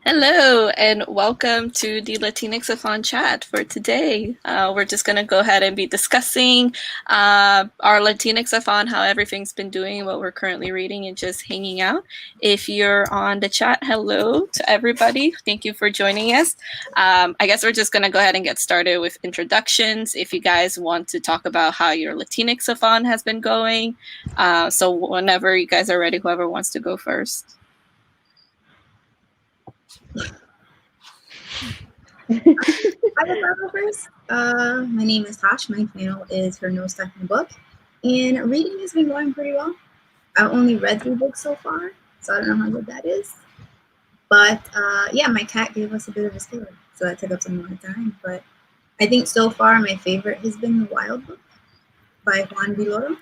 Hello, and welcome to the Latinx-A-THON Chat for today. We're just going to go ahead and be discussing our Latinx-A-THON, how everything's been doing, what we're currently reading, and just hanging out. If you're on the chat, hello to everybody. Thank you for joining us. I guess we're just going to go ahead and get started with introductions. If you guys want to talk about how your Latinx-A-THON has been going. So whenever you guys are ready, whoever wants to go first. I will go first. My name is Tosh. My channel is Her No Stuff in the Book. And reading has been going pretty well. I've only read 3 books so far, so I don't know how good that is. But yeah, my cat gave us a bit of a scare, so that took up some more time. But I think so far my favorite has been The Wild Book by Juan Villoro.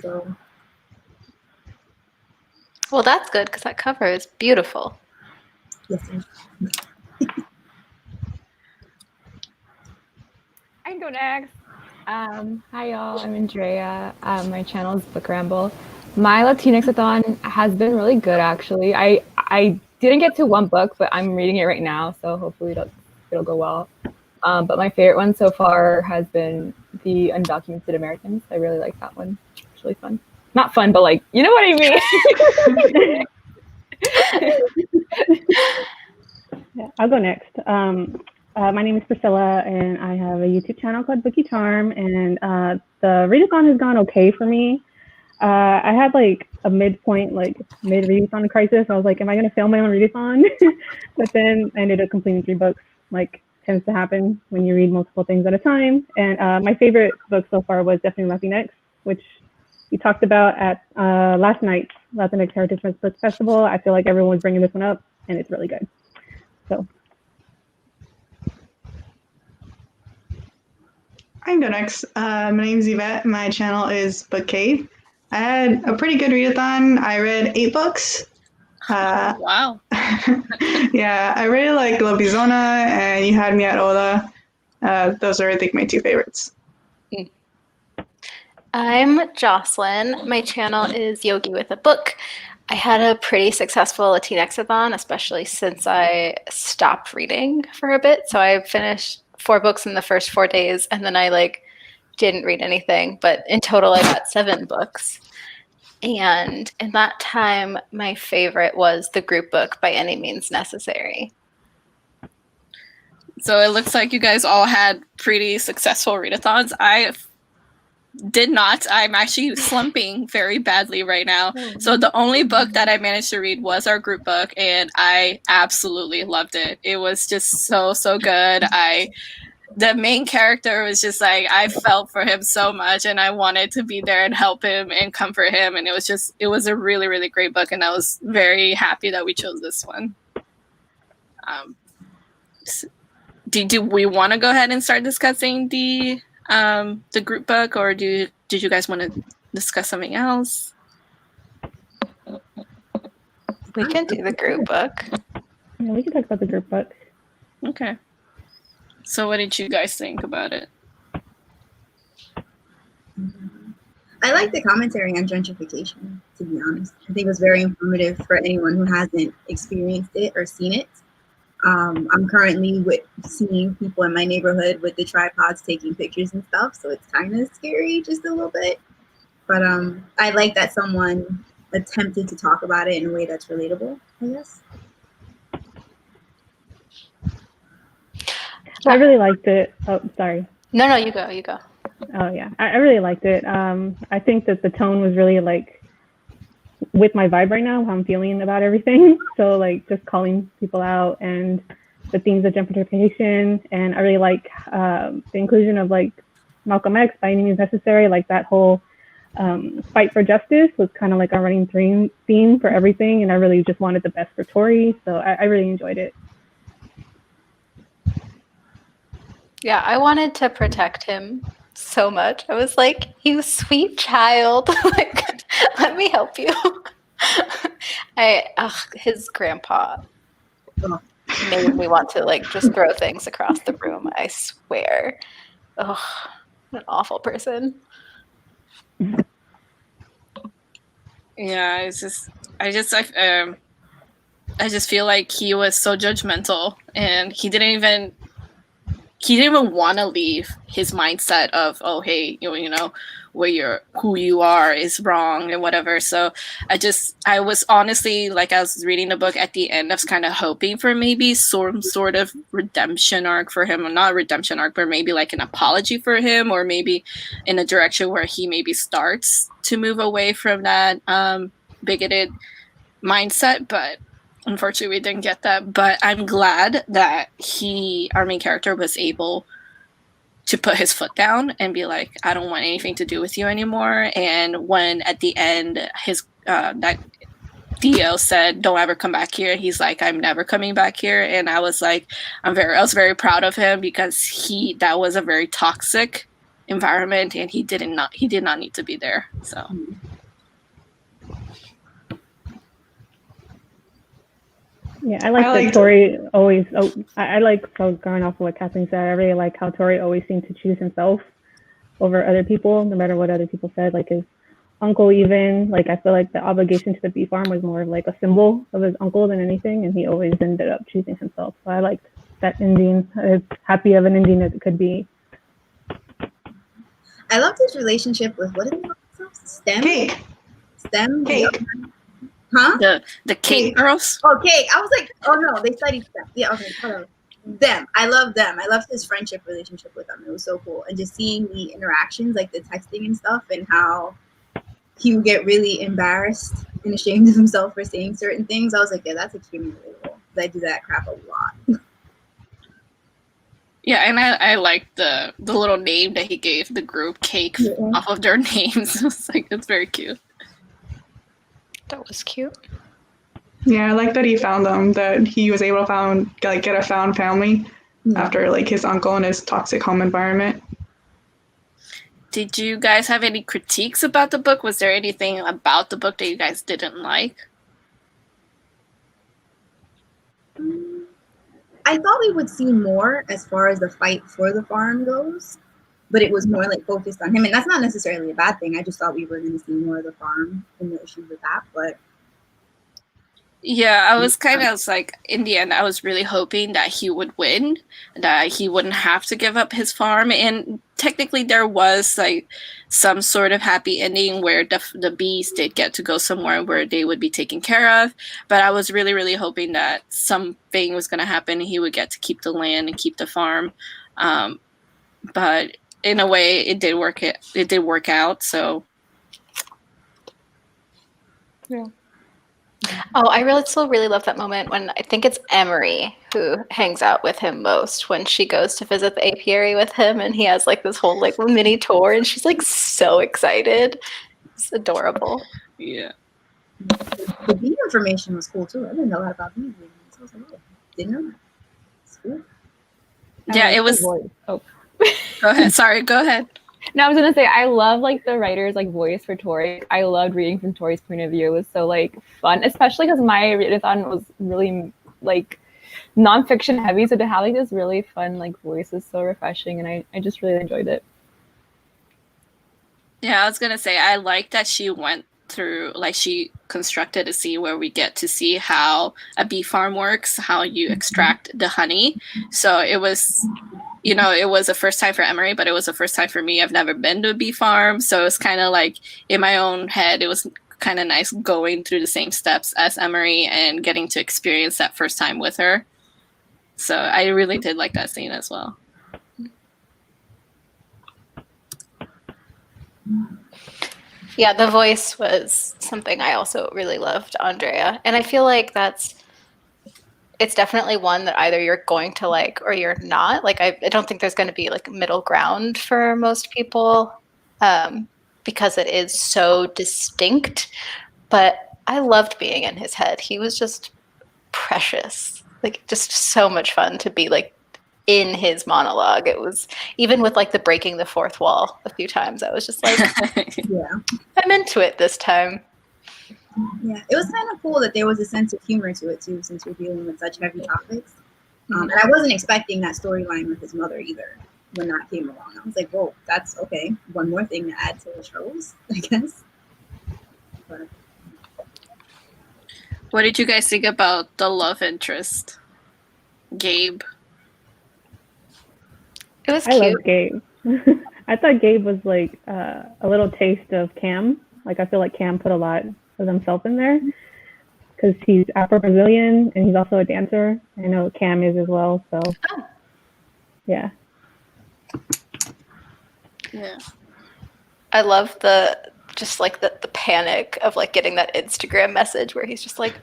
So. Well, that's good because that cover is beautiful. Yes, I can go next. Hi, y'all. I'm Andrea. My channel is Book Ramble. My Latinx-A-thon has been really good, actually. I didn't get to 1 book, but I'm reading it right now, so hopefully it'll go well. But my favorite one so far has been The Undocumented Americans. I really like that one. It's really fun. Not fun, but like, you know what I mean? Yeah, I'll go next. My name is Priscilla, and I have a YouTube channel called Bookie Charm, and the readathon has gone okay for me. I had like a mid-readathon crisis. I was like, am I going to fail my own readathon? But then I ended up completing 3 books, like tends to happen when you read multiple things at a time. And my favorite book so far was definitely Latinx, which we talked about at last night's Latinx Heritage Month Book Festival. I feel like everyone was bringing this one up, and it's really good. So. I can go next. My name is Yvette. My channel is Book Cave. I had a pretty good readathon. I read 8 books. Wow. Yeah, I really like La Bizona and You Had Me at Hola. Those are, I think, my 2 favorites. I'm Jocelyn. My channel is Yogi with a Book. I had a pretty successful Latinx-A-thon, especially since I stopped reading for a bit. So I finished 4 books in the first 4 days, and then I didn't read anything. But in total, I got 7 books. And in that time, my favorite was the group book, By Any Means Necessary. So it looks like you guys all had pretty successful readathons. I did not. I'm actually slumping very badly right now. So the only book that I managed to read was our group book, and I absolutely loved it. It was just so good. The main character was just like, I felt for him so much, and I wanted to be there and help him and comfort him. And it was a really great book, and I was very happy that we chose this one. Do we want to go ahead and start discussing the group book, or did you guys want to discuss something else? We can do the group book. Yeah, we can talk about the group book. Okay. So what did you guys think about it? I like the commentary on gentrification, to be honest. I think it was very informative for anyone who hasn't experienced it or seen it. I'm currently seeing people in my neighborhood with the tripods taking pictures and stuff, so it's kind of scary just a little bit. But I like that someone attempted to talk about it in a way that's relatable, I guess. I really liked it. Oh, sorry. No, you go. Oh, yeah. I really liked it. I think that the tone was really with my vibe right now, how I'm feeling about everything. So just calling people out and the themes of gentrification. And I really like the inclusion of Malcolm X, By Any Means Necessary. That whole fight for justice was kind of our running theme for everything. And I really just wanted the best for Tori. So I really enjoyed it. Yeah, I wanted to protect him so much. I was like, you sweet child. Let me help you. His grandpa made me want to just throw things across the room, I swear. Ugh, an awful person. Yeah, just feel like he was so judgmental, and he didn't even want to leave his mindset of, oh, hey, you know, who you are is wrong and whatever. So I was honestly, like, I was reading the book at the end, I was kind of hoping for maybe some sort of redemption arc for him, or not redemption arc, but maybe like an apology for him, or maybe in a direction where he maybe starts to move away from that bigoted mindset. But unfortunately we didn't get that. But I'm glad that our main character, was able to put his foot down and be like, I don't want anything to do with you anymore. And when at the end his that Dio said, don't ever come back here, he's like, I'm never coming back here. And I was like, I was very proud of him, because that was a very toxic environment, and he did not need to be there. So yeah, I like that Tori always. I like, so going off of what Kathleen said, I really like how Tori always seemed to choose himself over other people, no matter what other people said. Like his uncle, even, like, I feel like the obligation to the bee farm was more of like a symbol of his uncle than anything, and he always ended up choosing himself. So I liked that ending, as happy of an ending as it could be. I loved his relationship with, what is it? Stem? Cake. Huh? The cake girls? Oh, cake. I was like, oh no, they studied them. Yeah, okay, hold on. Them. I love them. I loved his friendship relationship with them. It was so cool. And just seeing the interactions, like the texting and stuff, and how he would get really embarrassed and ashamed of himself for saying certain things. I was like, yeah, that's extremely relatable. I do that crap a lot. Yeah, and I liked the little name that he gave the group, Cake, off of their names. It's like, it's very cute. That was cute. Yeah, I like that he found them, that he was able to get a found family after like his uncle and his toxic home environment. Did you guys have any critiques about the book? Was there anything about the book that you guys didn't like? I thought we would see more as far as the fight for the farm goes, but it was more like focused on him, and that's not necessarily a bad thing. I just thought we were going to see more of the farm and the issues with that. But yeah, I was kind of like, in the end, I was really hoping that he would win, that he wouldn't have to give up his farm. And technically there was like some sort of happy ending where the bees did get to go somewhere where they would be taken care of. But I was really, really hoping that something was going to happen and he would get to keep the land and keep the farm. But in a way, it did work out. So yeah. Oh, I still really love that moment when I think it's Emery who hangs out with him most, when she goes to visit the apiary with him, and he has like this whole like mini tour, and she's like so excited. It's adorable. Yeah. The bee information was cool too. I didn't know a lot about bees. So I was like, oh, didn't know that. It's cool. Yeah, it was. Oh. Go ahead. Sorry, go ahead. No, I was gonna say, I love like the writer's like voice for Tori. I loved reading from Tori's point of view. It was so like fun, especially because my readathon was really like nonfiction heavy. So to have like this really fun like voice is so refreshing, and I just really enjoyed it. Yeah, I was gonna say, I like that she went through, like, she constructed a scene where we get to see how a bee farm works, how you extract the honey. So it was, you know, it was a first time for Emery, but it was a first time for me. I've never been to a bee farm. So it was kind of like, in my own head, it was kind of nice going through the same steps as Emery and getting to experience that first time with her. So I really did like that scene as well. Yeah, the voice was something I also really loved, Andrea. And I feel like it's definitely one that either you're going to like or you're not. Like, I don't think there's going to be like middle ground for most people, because it is so distinct. But I loved being in his head. He was just precious, like just so much fun to be like in his monologue. It was, even with like the breaking the fourth wall a few times, I was just like, yeah, I'm into it this time. Yeah, it was kind of cool that there was a sense of humor to it too, since we're dealing with such heavy topics. And I wasn't expecting that storyline with his mother either when that came along. I was like, whoa, that's okay. One more thing to add to the shows, I guess. But What did you guys think about the love interest, Gabe? It was I cute. love Gabe. I thought Gabe was like a little taste of Cam. Like I feel like Cam put a lot of himself in there because he's Afro-Brazilian and he's also a dancer. I know Cam is as well. So yeah. Yeah. I love the panic of like getting that Instagram message where he's just like,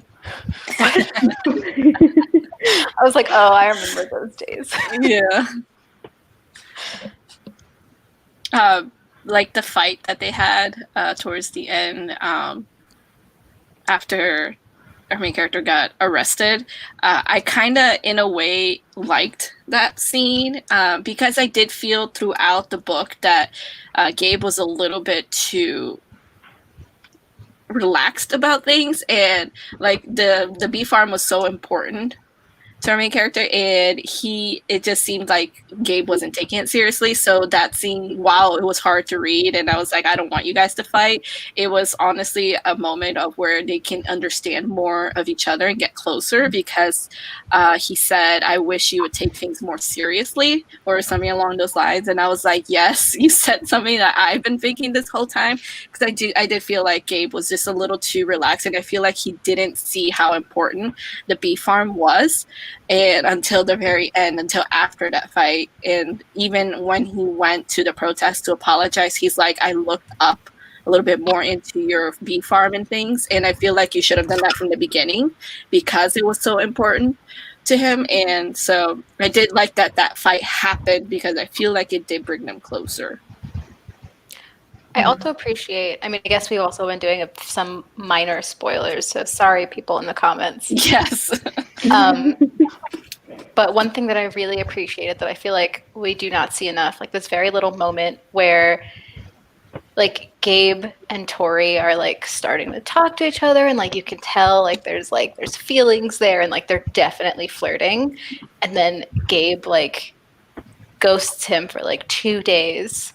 what? I was like, oh, I remember those days. Yeah. Like the fight that they had towards the end after our main character got arrested. I kind of, in a way, liked that scene because I did feel throughout the book that Gabe was a little bit too relaxed about things, and like the bee farm was so important to our main character, and it just seemed like Gabe wasn't taking it seriously. So that scene, while it was hard to read and I was like, I don't want you guys to fight, it was honestly a moment of where they can understand more of each other and get closer, because he said, I wish you would take things more seriously, or something along those lines. And I was like, yes, you said something that I've been thinking this whole time, because I did feel like Gabe was just a little too relaxed, and I feel like he didn't see how important the bee farm was, and until the very end, until after that fight. And even when he went to the protest to apologize, he's like, I looked up a little bit more into your bee farm and things, and I feel like you should have done that from the beginning because it was so important to him. And so I did like that fight happened, because I feel like it did bring them closer. I also appreciate, I mean, I guess we've also been doing some minor spoilers, so sorry, people in the comments. Yes. But one thing that I really appreciated that I feel like we do not see enough, like this very little moment where like Gabe and Tori are like starting to talk to each other, and like you can tell there's feelings there, and like they're definitely flirting. And then Gabe like ghosts him for like 2 days.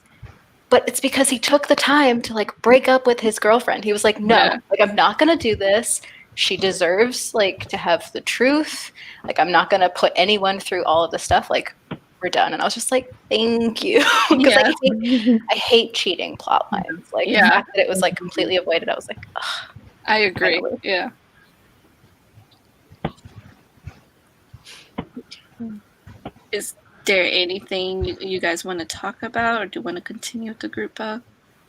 But it's because he took the time to like break up with his girlfriend. He was like, no, like I'm not gonna do this. She deserves like to have the truth. Like I'm not gonna put anyone through all of this stuff. Like we're done. And I was just like, thank you, because I hate cheating plot lines. Like the fact that it was like completely avoided, I was like, ugh. I agree. Yeah. Is there anything you guys want to talk about, or do you want to continue with the group book?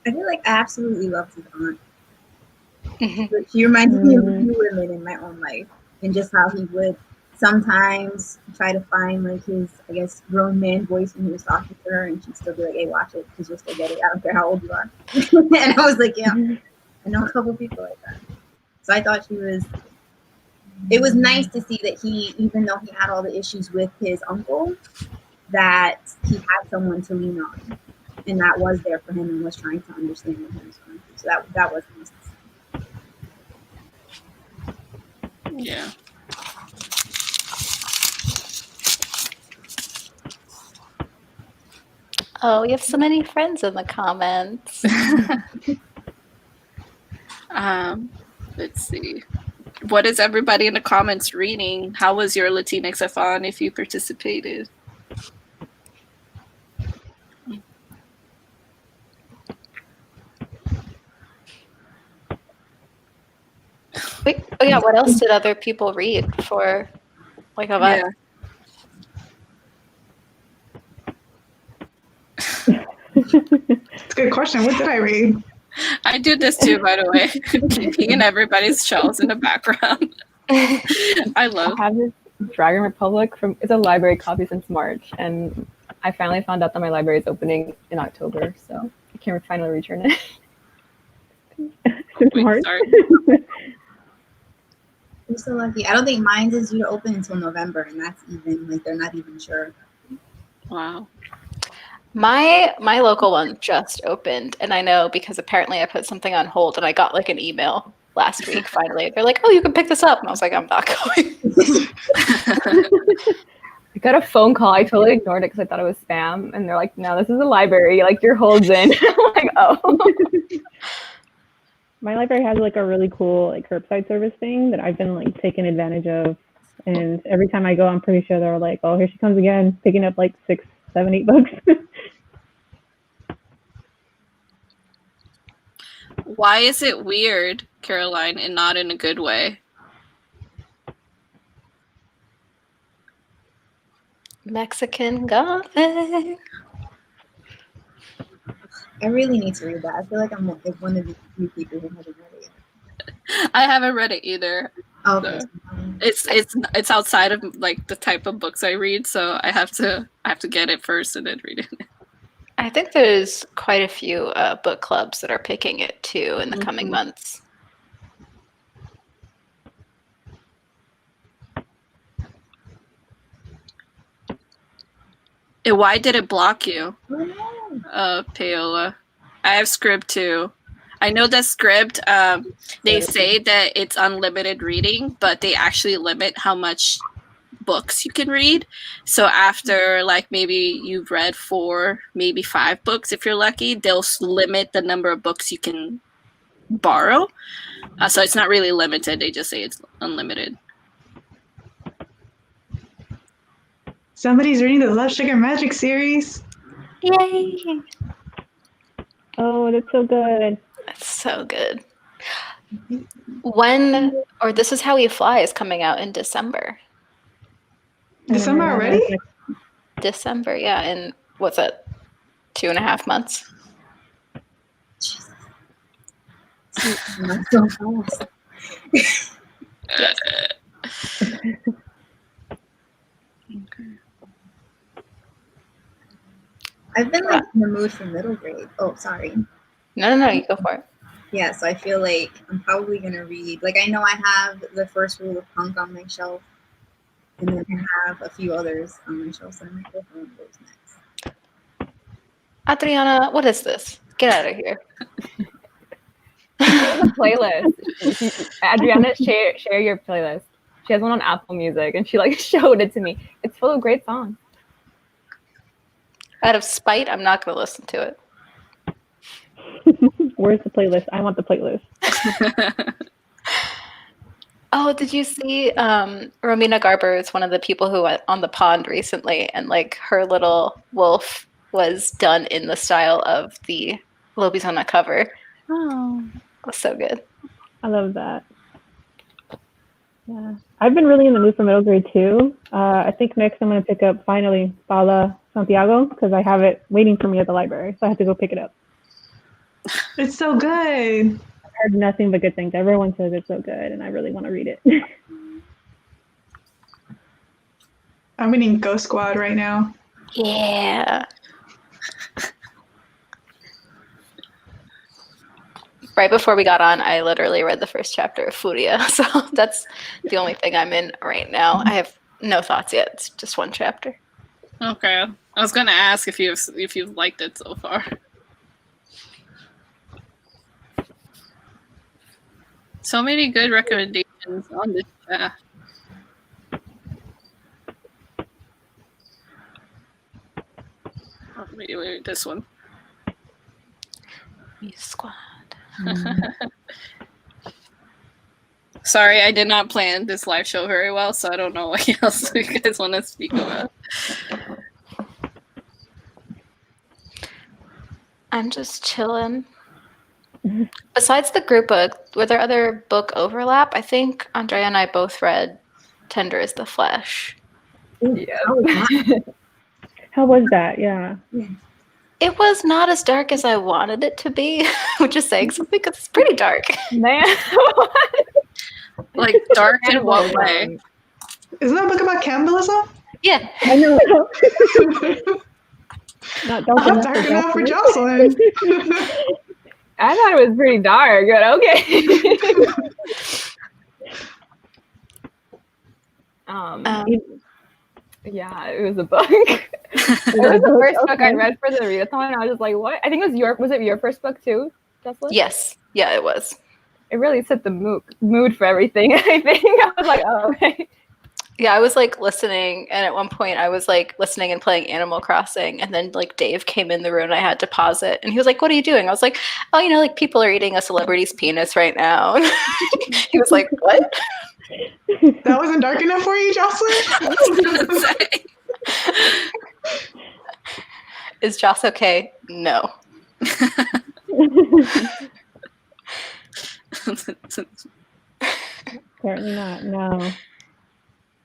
I feel like I absolutely loved his aunt. She reminds me of a few women in my own life, and just how he would sometimes try to find like his, I guess, grown man voice when he was talking to her, and she'd still be like, hey, watch it, because you'll still get it. I don't care how old you are. And I was like, yeah, I know a couple people like that. So I thought it was nice to see that he, even though he had all the issues with his uncle, that he had someone to lean on, and that was there for him and was trying to understand what he was going through. So that was nice to see. Yeah. Oh, we have so many friends in the comments. Let's see. What is everybody in the comments reading? How was your Latinx-A-thon if you participated? Wait, oh yeah, what else did other people read for like a vibe? It's a good question. What did I read? I do this too, by the way. Keeping everybody's shelves in the background. I have this Dragon Republic it's a library copy since March, and I finally found out that my library is opening in October, so I can finally return it. Since March. You're so lucky. I don't think mine is due to open until November, and that's even like they're not even sure. Wow. My local one just opened, and I know because apparently I put something on hold, and I got like an email last week. Finally, they're like, "Oh, you can pick this up," and I was like, "I'm not going." I got a phone call. I totally ignored it because I thought it was spam, and they're like, "No, this is a library. Like your hold's in." I'm like, "Oh." My library has like a really cool like curbside service thing that I've been like taking advantage of. And every time I go, I'm pretty sure they're like, oh, here she comes again, picking up like 6, 7, 8 books. Why is it weird, Caroline, and not in a good way? Mexican Gothic. I really need to read that. I feel like I'm like one of the few people who haven't read it yet. I haven't read it either. Oh, okay. It's outside of like the type of books I read, so I have to get it first and then read it. I think there's quite a few book clubs that are picking it too in the coming months. Why did it block you, Oh, no. Paola? I have Scribd too. I know that Scribd, they say that it's unlimited reading, but they actually limit how much books you can read. So after like maybe you've read 4, maybe 5 books, if you're lucky, they'll limit the number of books you can borrow. So it's not really limited. They just say it's unlimited. Somebody's reading the Love, Sugar, Magic series. Yay! Oh, that's so good. That's so good. This Is How We Fly is coming out in December. December already? December, yeah. In what's that? 2.5 months. Not so fast. I've been like in the mood for middle grade. Oh, sorry. No, you go for it. Yeah, so I feel like I'm probably gonna read. Like I know I have The First Rule of Punk on my shelf, and then I have a few others on my shelf, so I might go for one of those next. Adriana, what is this? Get out of here. The playlist. Adriana, share your playlist. She has one on Apple Music, and she like showed it to me. It's full of great songs. Out of spite, I'm not going to listen to it. Where's the playlist? I want the playlist. Oh, did you see Romina Garber is one of the people who went on the pond recently, and like her little wolf was done in the style of the Lobizona cover. Oh, It was so good. I love that. Yeah, I've been really in the mood for middle grade too. I think next I'm going to pick up finally Paula Santiago because I have it waiting for me at the library, so I have to go pick it up. It's so good. I've heard nothing but good things. Everyone says it's so good, and I really want to read it. I'm reading Ghost Squad right now. Yeah. Right before we got on, I literally read the first chapter of Furia, so that's the only thing I'm in right now. I have no thoughts yet. It's just one chapter. Okay, I was gonna ask if you've liked it so far. So many good recommendations on this chat. Oh, wait, this one. Squad. Sorry, I did not plan this live show very well, so I don't know what else you guys want to speak about. I'm just chilling. Besides the group book, were there other book overlap? I think Andrea and I both read Tender is the Flesh. Yeah. How was that? Yeah. It was not as dark as I wanted it to be, which is saying something because it's pretty dark. Man. Like dark in what way? Isn't that a book about cannibalism? Yeah. I know. Not dark enough for Jocelyn. I thought it was pretty dark, but okay. Yeah, it was a book. It was the first book I read for the readathon. I was just like, what? I think was it your first book too, Jocelyn? Yes. Yeah, it was. It really set the mood for everything, I think. I was like, oh, okay. Yeah, I was like listening, and at one point I was like listening and playing Animal Crossing, and then like Dave came in the room and I had to pause it, and he was like, "What are you doing?" I was like, "Oh, you know, like people are eating a celebrity's penis right now." He was like, "What?" That wasn't dark enough for you, Jocelyn? Is Joss okay? No. Certainly not. No.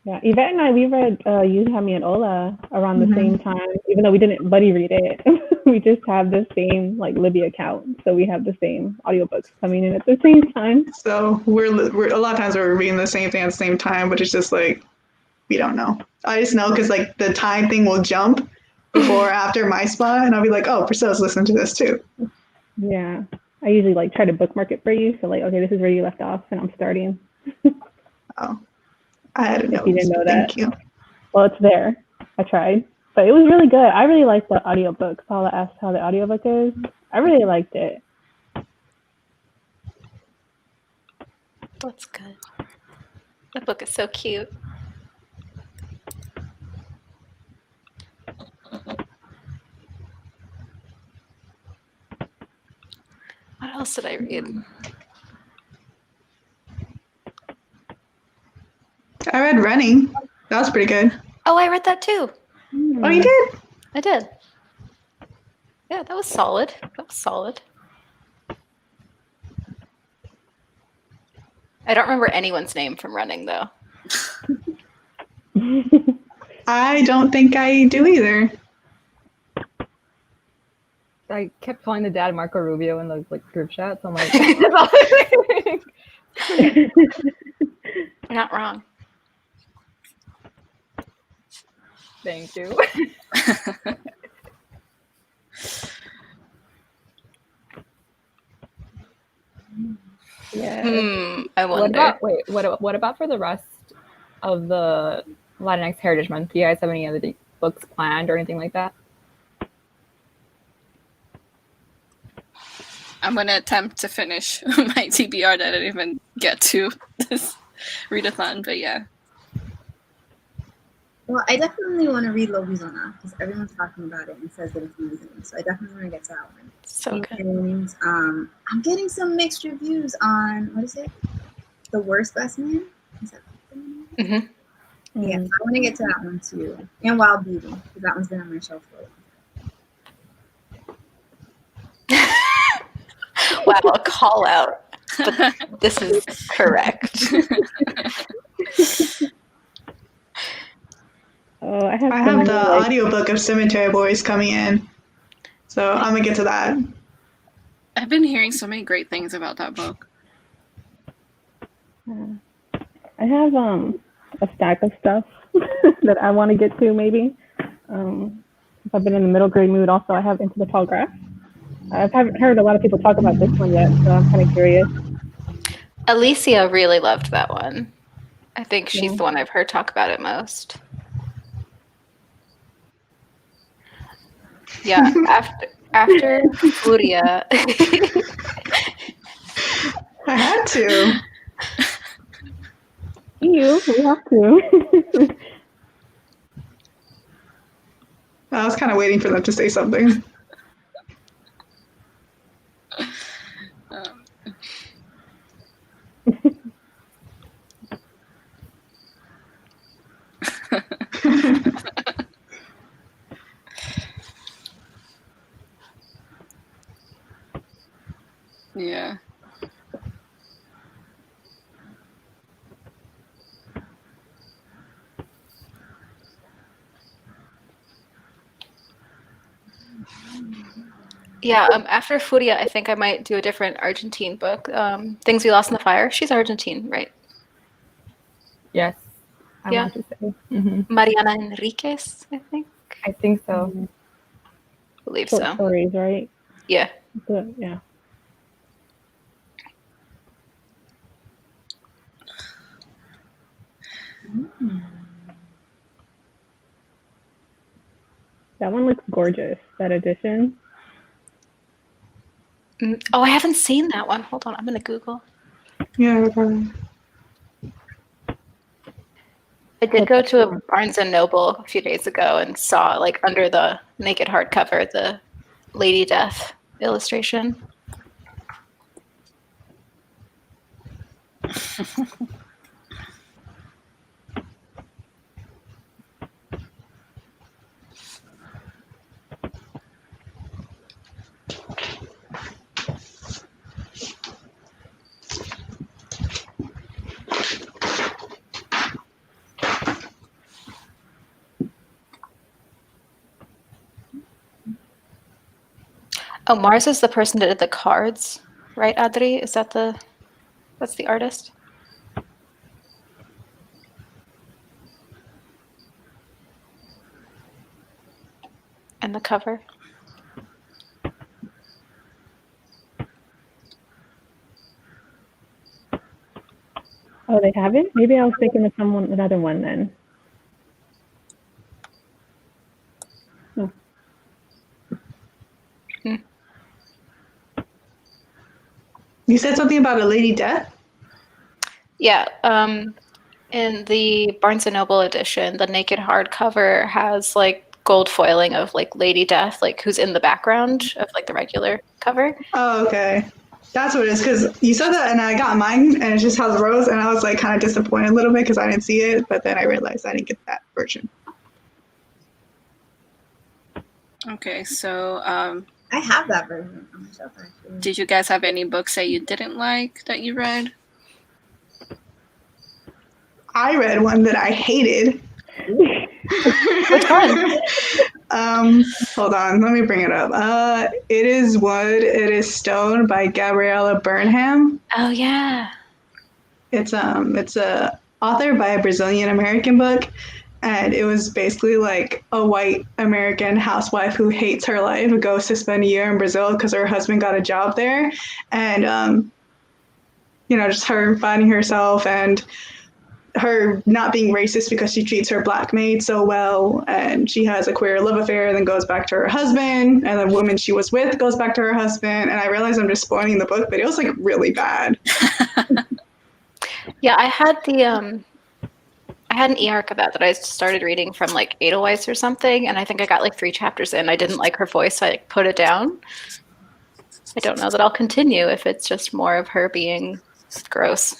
Yeah, Yvette and I, we read You Had Me at Ola around the same time, even though we didn't buddy read it. We just have the same like Libby account, so we have the same audiobooks coming in at the same time. So we're a lot of times we're reading the same thing at the same time, but it's just like we don't know. I just know because like the time thing will jump before or after my spot, and I'll be like, oh, Priscilla's listening to this too. Yeah, I usually like try to bookmark it for you, so like, okay, this is where you left off, and I'm starting. Oh, I had to know. If you didn't know that. Thank you. Well, it's there. I tried, but it was really good. I really liked the audiobook. Paula asked how the audiobook is. I really liked it. That's good. That book is so cute. What else did I read? I read Running. That was pretty good. Oh, I read that too. Oh, you did? I did. Yeah, that was solid. That was solid. I don't remember anyone's name from Running, though. I don't think I do either. I kept calling the dad Marco Rubio in those like group chats. I'm like, You're not wrong. thank you. Yeah. I wonder. What about for the rest of the Latinx Heritage Month? Do you guys have any other books planned or anything like that? I'm going to attempt to finish my TBR that I didn't even get to this readathon, but yeah. Well, I definitely want to read Lobizona because everyone's talking about it and says that it's amazing. So I definitely want to get to that one. So good. And I'm getting some mixed reviews on, what is it? The Worst Best Man? Is that the name? Mm-hmm. Yeah, I want to get to that one too. And Wild Beauty, because that one's been on my shelf for a while. Wow, a call out. But this is correct. Oh, I have the audiobook of Cemetery Boys coming in. So I'm going to get to that. I've been hearing so many great things about that book. I have a stack of stuff that I want to get to maybe. If I've been in the middle grade mood, also I have Into the Tall Grass. I haven't heard a lot of people talk about this one yet, so I'm kind of curious. Alicia really loved that one. I think she's the one I've heard talk about it most. Yeah, after Furia. I had to. We have to. I was kind of waiting for them to say something. Yeah. Yeah, after Furia, I think I might do a different Argentine book. Things We Lost in the Fire. She's Argentine, right? Yes. I Yeah. want to say. Mm-hmm. Mariana Enriquez, I think. I think so. Mm-hmm. Believe Short so. stories, right? Yeah. Good, yeah. That one looks gorgeous, that edition. Oh, I haven't seen that one. Hold on, I'm going to Google. Yeah, no problem. I did go to a Barnes and Noble a few days ago and saw, like, under the naked hardcover, the Lady Death illustration. Oh, Mars is the person that did the cards, right, Adri? Is that that's the artist? And the cover? Oh, they haven't? Maybe I was thinking of another one then. You said something about a Lady Death? Yeah. In the Barnes and Noble edition, the naked hardcover has like gold foiling of like Lady Death, like who's in the background of like the regular cover. Oh, okay. That's what it is, because you said that and I got mine and it just has Rose and I was like kind of disappointed a little bit because I didn't see it, but then I realized I didn't get that version. Okay, so I have that version on my shelf, actually. did you guys have any books that you didn't like that you read? I read one that I hated. Which one? Hold on, let me bring it up. It Is Wood, It Is Stone by Gabriella Burnham. Oh yeah. It's a author by a Brazilian American book, and it was basically like a white American housewife who hates her life, who goes to spend a year in Brazil because her husband got a job there, and just her finding herself and her not being racist because she treats her black maid so well, and she has a queer love affair and then goes back to her husband, and the woman she was with goes back to her husband, and I realize I'm just spoiling the book, but it was like really bad. Yeah, I had an e-arc of that I started reading from like Edelweiss or something, and I think I got like 3 chapters in. I didn't like her voice, so I like, put it down. I don't know that I'll continue if it's just more of her being gross.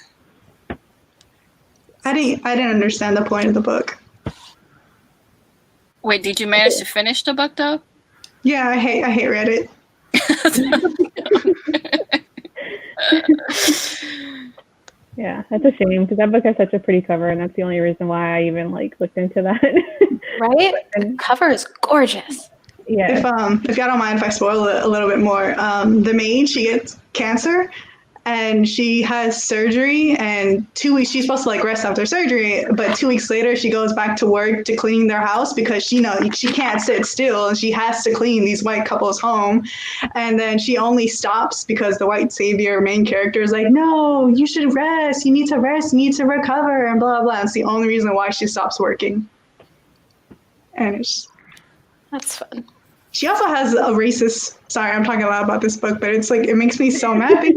I didn't understand the point of the book. Wait, did you manage to finish the book though? Yeah, I hate Reddit. Yeah, that's a shame because that book has such a pretty cover, and that's the only reason why I even like looked into that. Right? The cover is gorgeous. Yeah. If y'all don't mind if I spoil it a little bit more, the maid, she gets cancer and she has surgery, and 2 weeks she's supposed to like rest after surgery, but 2 weeks later she goes back to work to clean their house because she can't sit still and she has to clean these white couples' home. And then she only stops because the white savior main character is like, no, you should rest, you need to rest, you need to recover, and blah blah. It's the only reason why she stops working. And That's fun. she also has a racist, sorry, I'm talking a lot about this book, but it's like, it makes me so mad.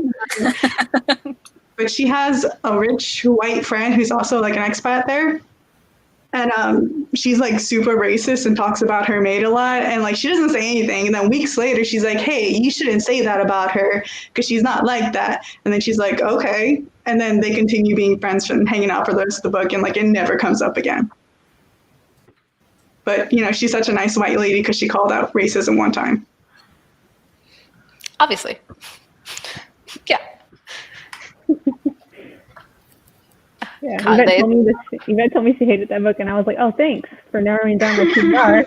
But she has a rich white friend who's also like an expat there. And she's like super racist and talks about her maid a lot. And like, she doesn't say anything. And then weeks later, she's like, hey, you shouldn't say that about her because she's not like that. And then she's like, okay. And then they continue being friends and hanging out for the rest of the book. And like, it never comes up again. But, she's such a nice white lady because she called out racism one time. Obviously. Yeah. Yeah, Yvette told me she hated that book, and I was like, oh, thanks for narrowing down what you are.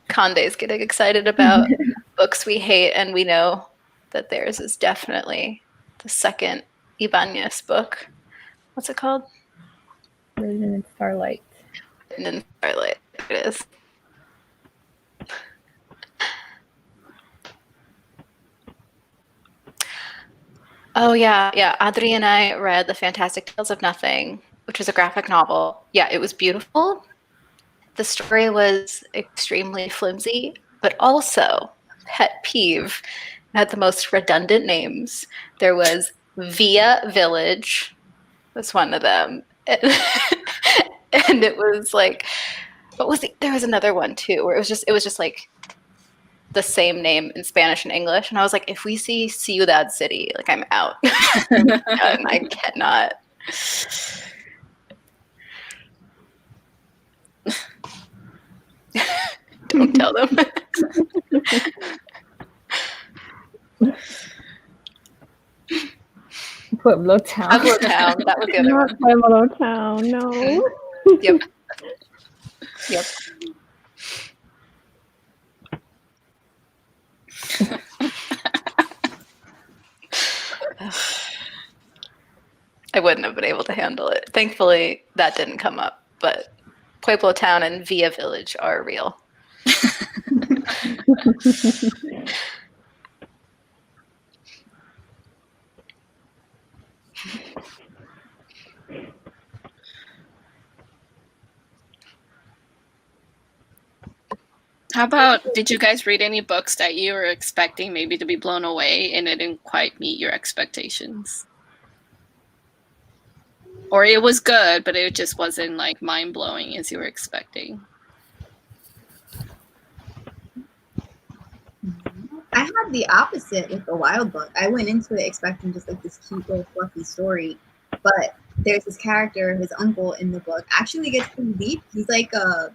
Cande's getting excited about books we hate, and we know that theirs is definitely the second Ibanez book. What's it called? Written in Starlight. Written in Starlight, it is. Oh, yeah. Adri and I read The Fantastic Tales of Nothing, which was a graphic novel. Yeah, it was beautiful. The story was extremely flimsy, but also, pet peeve, had the most redundant names. There was Via Village, was one of them. And, and it was like, what was there was another one too, where it was just like the same name in Spanish and English. And I was like, if we see Ciudad City, like I'm out. I'm done. I cannot. Don't tell them. Pueblo Town. Pueblo Town. That was the other Not one. Pueblo Town, no. Yep. Yep. I wouldn't have been able to handle it. Thankfully, that didn't come up, but Pueblo Town and Villa Village are real. How about, did you guys read any books that you were expecting maybe to be blown away and it didn't quite meet your expectations? Or it was good, but it just wasn't like mind-blowing as you were expecting? I had the opposite with the Wild Book. I went into it expecting just like this cute little fluffy story, but there's this character, his uncle in the book, actually gets pretty deep. He's like a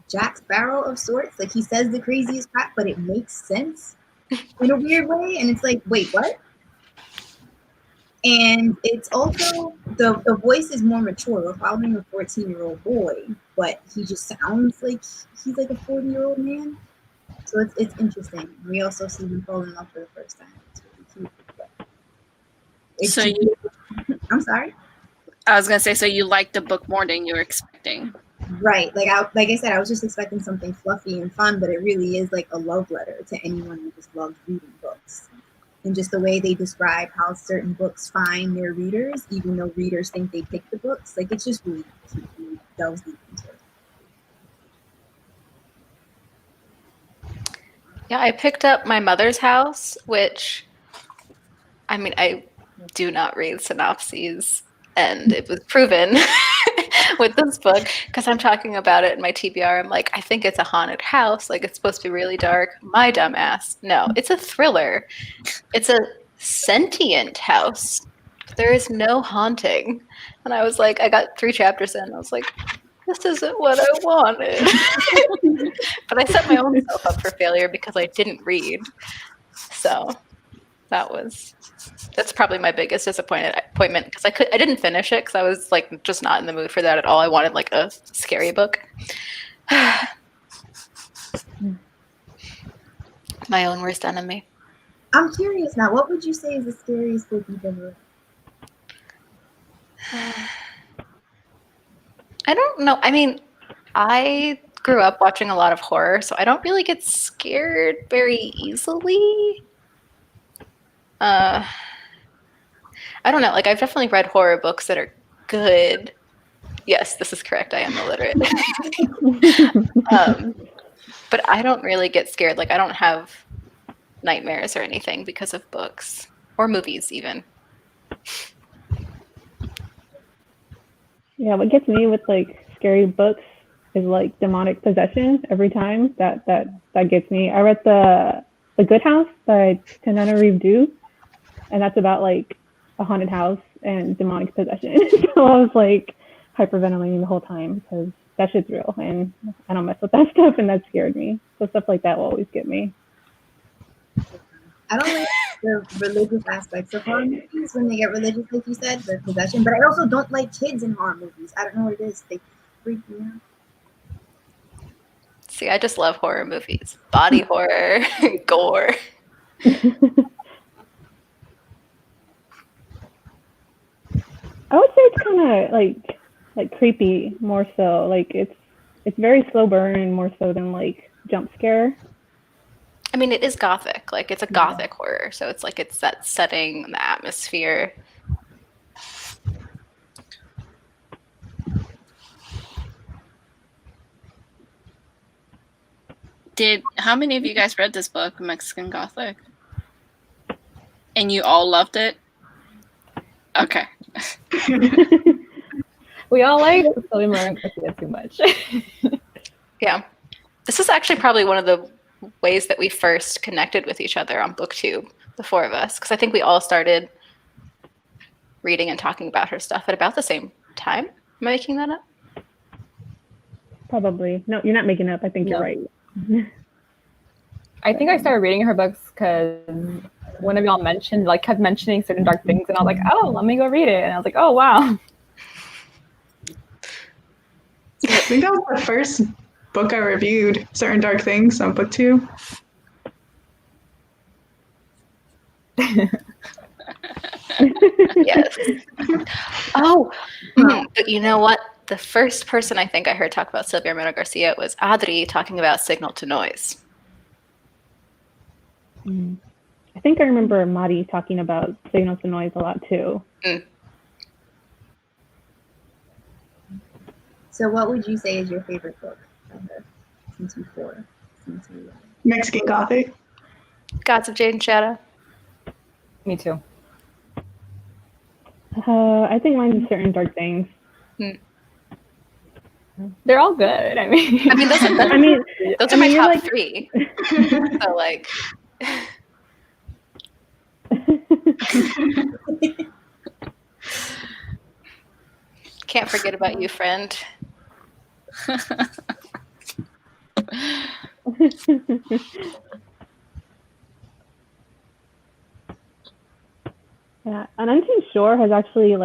Jack Sparrow of sorts. Like he says the craziest crap, but it makes sense in a weird way. And it's like, wait, what? And it's also, the voice is more mature. We're following a 14-year-old boy, but he just sounds like he's like a 40-year-old man. So it's interesting. We also see him fall in love for the first time. It's really cute. So I'm sorry? I was going to say, so you liked the book more than you were expecting. Right. Like I said, I was just expecting something fluffy and fun, but it really is like a love letter to anyone who just loves reading books. And just the way they describe how certain books find their readers, even though readers think they pick the books. Like it's just really cute. Really delves deep into it. Yeah, I picked up My Mother's House, which, I mean, I do not read synopses, and it was proven with this book, because I'm talking about it in my TBR. I'm like, I think it's a haunted house. Like, it's supposed to be really dark. My dumbass. No, it's a thriller. It's a sentient house. There is no haunting. And I was like, I got 3 chapters in. I was like, this isn't what I wanted. But I set my own self up for failure because I didn't read. So that's probably my biggest disappointment, because I didn't finish it because I was like just not in the mood for that at all. I wanted like a scary book. My own worst enemy. I'm curious now, what would you say is the scariest book you've ever read? I don't know. I mean, I grew up watching a lot of horror, so I don't really get scared very easily. I don't know. Like, I've definitely read horror books that are good. Yes, this is correct. I am illiterate. But I don't really get scared. Like, I don't have nightmares or anything because of books or movies even. Yeah, what gets me with like scary books is like demonic possession every time. That gets me. I read the Good House by Cande and that's about like a haunted house and demonic possession. So I was like hyperventilating the whole time because that shit's real and I don't mess with that stuff, and that scared me. So stuff like that will always get me. I don't like the religious aspects of horror movies when they get religious, like you said, the possession. But I also don't like kids in horror movies. I don't know what it is. They freak me out. See, I just love horror movies. Body horror, gore. I would say it's kind of like creepy more so. Like it's very slow burn more so than like jump scare. I mean, it is gothic. Like, it's a gothic horror, so it's like it's that setting, the atmosphere. How many of you guys read this book, Mexican Gothic? And you all loved it? Okay. We all like Sylvia Moran Garcia too much. Yeah. This is actually probably one of the ways that we first connected with each other on BookTube, the four of us, because I think we all started reading and talking about her stuff at about the same time. Am I making that up? Probably. No, you're not making it up. I think you're right. I think I started reading her books because one of y'all kept mentioning certain dark things, and I was like, oh, let me go read it. And I was like, oh, wow. I think that was the first book I reviewed, Certain Dark Things, on BookTube. Yes. Oh, but you know what? The first person I think I heard talk about Sylvia Moran Garcia was Adri talking about Signal to Noise. I think I remember Madi talking about Signal to Noise a lot too. So what would you say is your favorite book of her since before? Mexican Gothic. Gods of Jade and Shadow. Me too. I think mine's Certain Dark Things. They're all good. I mean, those are my top three. So like. Can't forget about you, friend. Yeah, An Untamed Shore has actually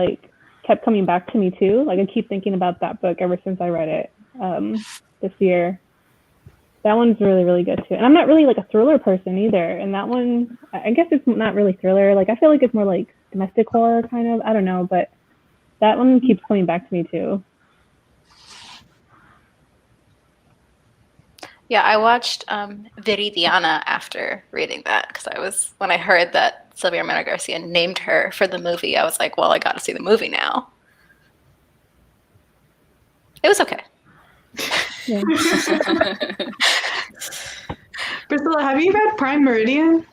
kept coming back to me too. Like I keep thinking about that book ever since I read it this year. That one's really, really good too. And I'm not really a thriller person either. And that one, I guess it's not really thriller. I feel like it's more like domestic horror kind of. I don't know, but that one keeps coming back to me too. Yeah, I watched Viridiana after reading that because when I heard that Sylvia Moran Garcia named her for the movie, I was like, well, I got to see the movie now. It was okay. Yeah. Priscilla, have you read Prime Meridian?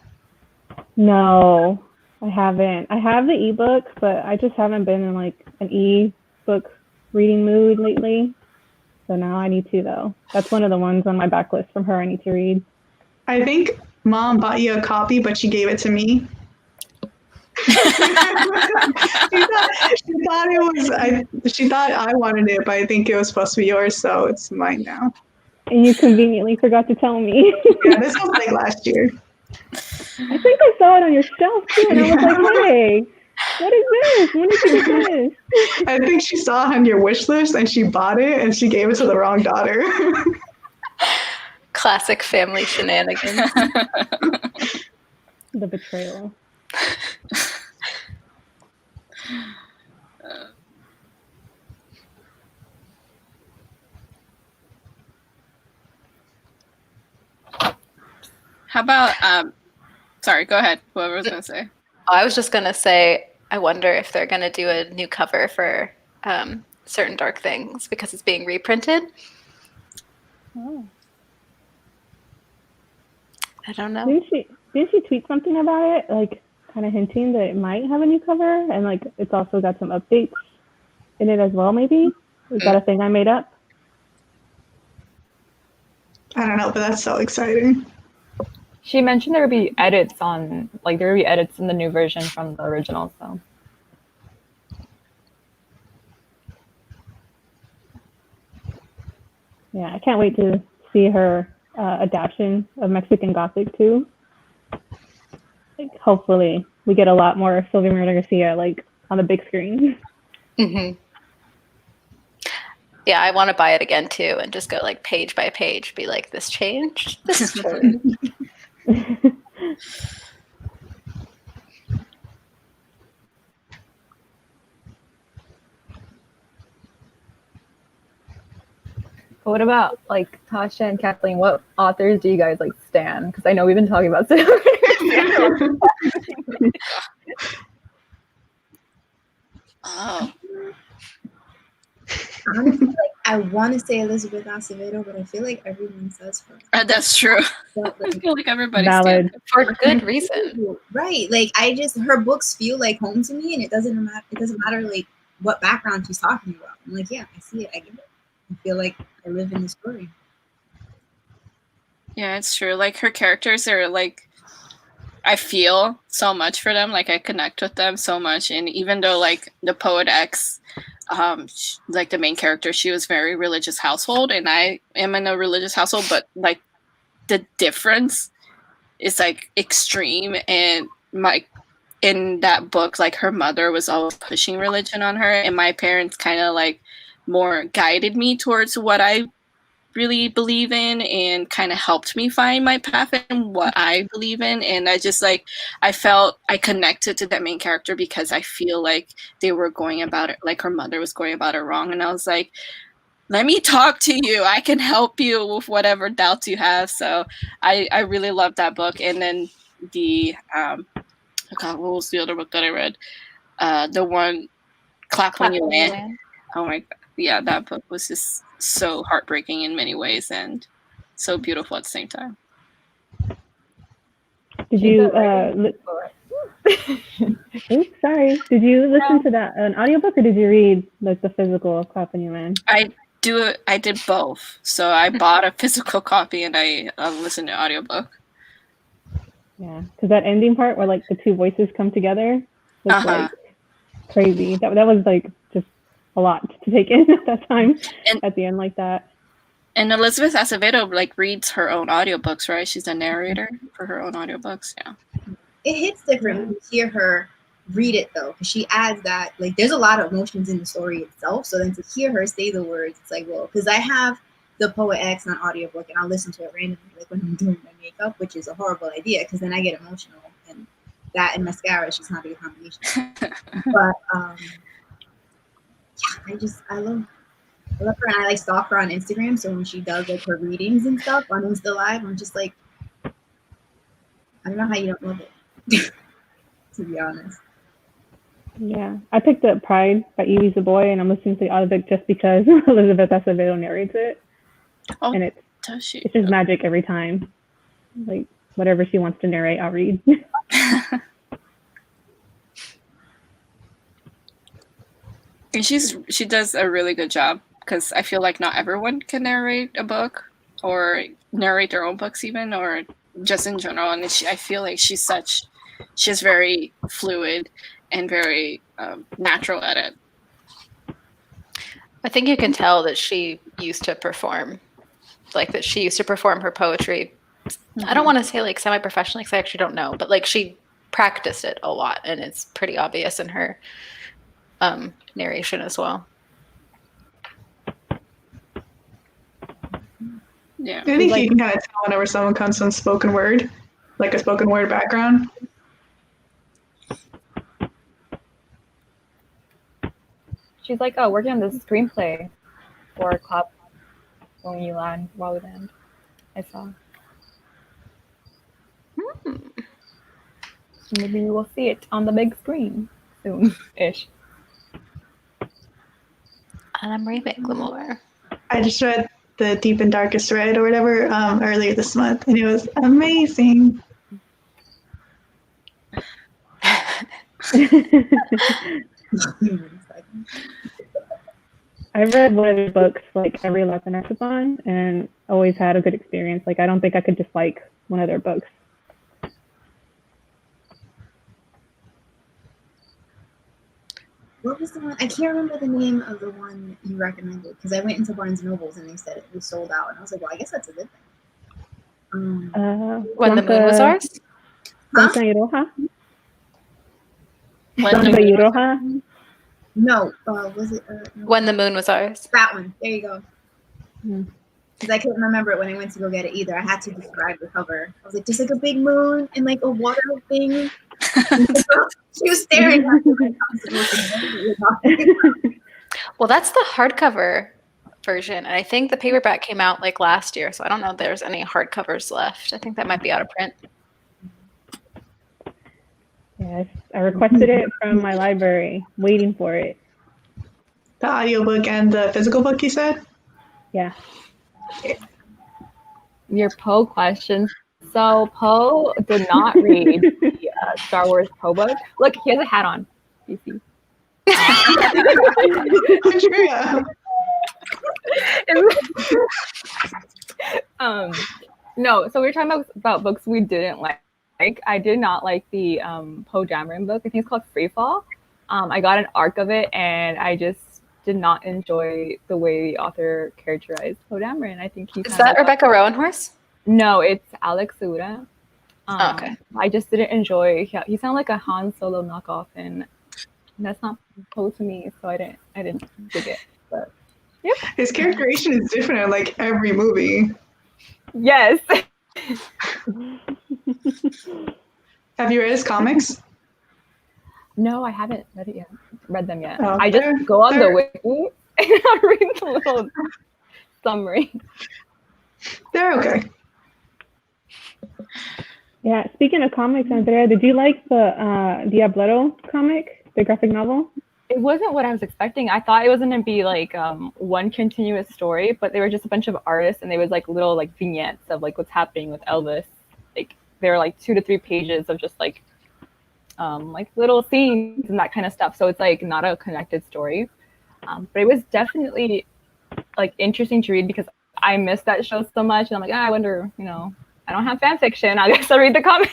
No, I haven't. I have the ebook, but I just haven't been in an e-book reading mood lately. So now I need to, though. That's one of the ones on my backlist from her I need to read. I think Mom bought you a copy, but she gave it to me. she thought I wanted it, but I think it was supposed to be yours, so it's mine now. And you conveniently forgot to tell me. Yeah, this was last year. I think I saw it on your shelf too, and I was like, hey, what is this? When did you get this? I think she saw it on your wish list and she bought it and she gave it to the wrong daughter. Classic family shenanigans. The betrayal. How about sorry, go ahead. Whoever was gonna say. I was just gonna say, I wonder if they're gonna do a new cover for Certain Dark Things because it's being reprinted. Oh. I don't know. Didn't she tweet something about it, kind of hinting that it might have a new cover, and it's also got some updates in it as well? Maybe is that a thing I made up? I don't know, but that's so exciting. She mentioned there would be edits in the new version from the original. So yeah, I can't wait to see her adaptation of Mexican Gothic too. Hopefully, we get a lot more Sylvia Moran Garcia on the big screen. Mm-hmm. Yeah, I want to buy it again too, and just go page by page, be like, this changed. This is changed. what about Tasha and Kathleen? What authors do you guys stan? Because I know we've been talking about Oh. Honestly, I want to say Elizabeth Acevedo, but I feel like everyone says her. That's true. But, I feel like everybody's Valid. For good reason. right. Her books feel like home to me, and it doesn't matter what background she's talking about. I'm like, yeah, I see it, I get it. I feel like I live in the story. Yeah, it's true. Like her characters are like, I feel so much for them. Like I connect with them so much. And even though like the Poet X, like the main character, she was very religious household, and I am in a religious household, but like the difference is like extreme. And in that book, like her mother was always pushing religion on her, and my parents kind of like more guided me towards what I really believe in and kind of helped me find my path and what I believe in. And I just like, I felt I connected to that main character because I feel like they were going about it, like her mother was going about it wrong. And I was like, let me talk to you. I can help you with whatever doubts you have. So I really loved that book. And then the, God, what was the other book that I read? The one, Clap When You Land. Oh my God. Yeah, that book was just so heartbreaking in many ways and so beautiful at the same time. Did you oops, sorry. Did you listen to that an audiobook, or did you read like the physical Clap When You Land? I did both. So I bought a physical copy and I listened to audiobook. Yeah, because that ending part where like the two voices come together was like crazy. That was like just a lot to take in at that time, and at the end like that. And Elizabeth Acevedo like reads her own audiobooks, right? She's a narrator for her own audiobooks. Yeah. It hits different when you hear her read it though, because she adds that like there's a lot of emotions in the story itself. So then to hear her say the words, it's like, well, because I have the Poet X on audiobook and I'll listen to it randomly like when I'm doing my makeup, which is a horrible idea because then I get emotional, and that and mascara is just not a good combination. But yeah, I love her, and I like stalk her on Instagram. So when she does like her readings and stuff on Insta Live, I'm just like, I don't know how you don't love it. To be honest. Yeah, I picked up Pride by Evie Zaboy, and I'm listening to the audiobook just because Elizabeth Acevedo narrates it, and it's just magic every time. Like whatever she wants to narrate, I'll read. And she does a really good job, because I feel like not everyone can narrate a book or narrate their own books even, or just in general. And I feel like she's very fluid and very natural at it. I think you can tell that she used to perform, like that she used to perform her poetry. I don't want to say like semi-professionally because I actually don't know, but like she practiced it a lot, and it's pretty obvious in her narration as well. Yeah, I think you can kind of tell whenever someone comes from spoken word, like a spoken word background. She's like, oh, working on this screenplay for Clap When You Land, While We Land. I saw. Maybe you will see it on the big screen soon-ish. And I'm reading Glamour. I just read The Deep and Darkest Red or whatever earlier this month, and it was amazing. I read one of the books like every Latinx-A-thon and always had a good experience. Like I don't think I could dislike one of their books. What was the one? I can't remember the name of the one you recommended because I went into Barnes & Nobles and they said it was sold out, and I was like, well, I guess that's a good thing. When the Moon Was Ours? Huh? No, was it? No. When the Moon Was Ours. That one. There you go. Because I couldn't remember it when I went to go get it either. I had to describe the cover. I was like, just like a big moon and like a water thing. She was staring at me. Well, that's the hardcover version. And I think the paperback came out like last year. So I don't know if there's any hardcovers left. I think that might be out of print. Yes, I requested it from my library, waiting for it. The audiobook and the physical book, you said? Yeah. Your Poe question. So Poe did not read the Star Wars Poe book. Look, he has a hat on. You see? Andrea. No, so we were talking about books we didn't like. I did not like the Poe Dameron book. I think it's called Freefall. I got an arc of it, and I just did not enjoy the way the author characterized Poe Dameron. I think he's Is that Rebecca Rowanhorse? No, it's Alex Saouda. Okay. I just didn't enjoy. He sounded like a Han Solo knockoff, and that's not Poe to me. So I didn't dig it. But yep. His characterization is different in like every movie. Yes. Have you read his comics? No, I haven't read them yet. Oh, I just go on the wiki and I read the little summary. They're okay. Yeah, speaking of comics, Andrea, did you like the Diableto comic, the graphic novel? It wasn't what I was expecting. I thought it was going to be like one continuous story, but they were just a bunch of artists, and they was like little like vignettes of like what's happening with Elvis. Like they were like 2 to 3 pages of just like little scenes and that kind of stuff. So it's like not a connected story, but it was definitely like interesting to read because I missed that show so much, and I'm like, I wonder, I don't have fan fiction. I guess I'll read the comic.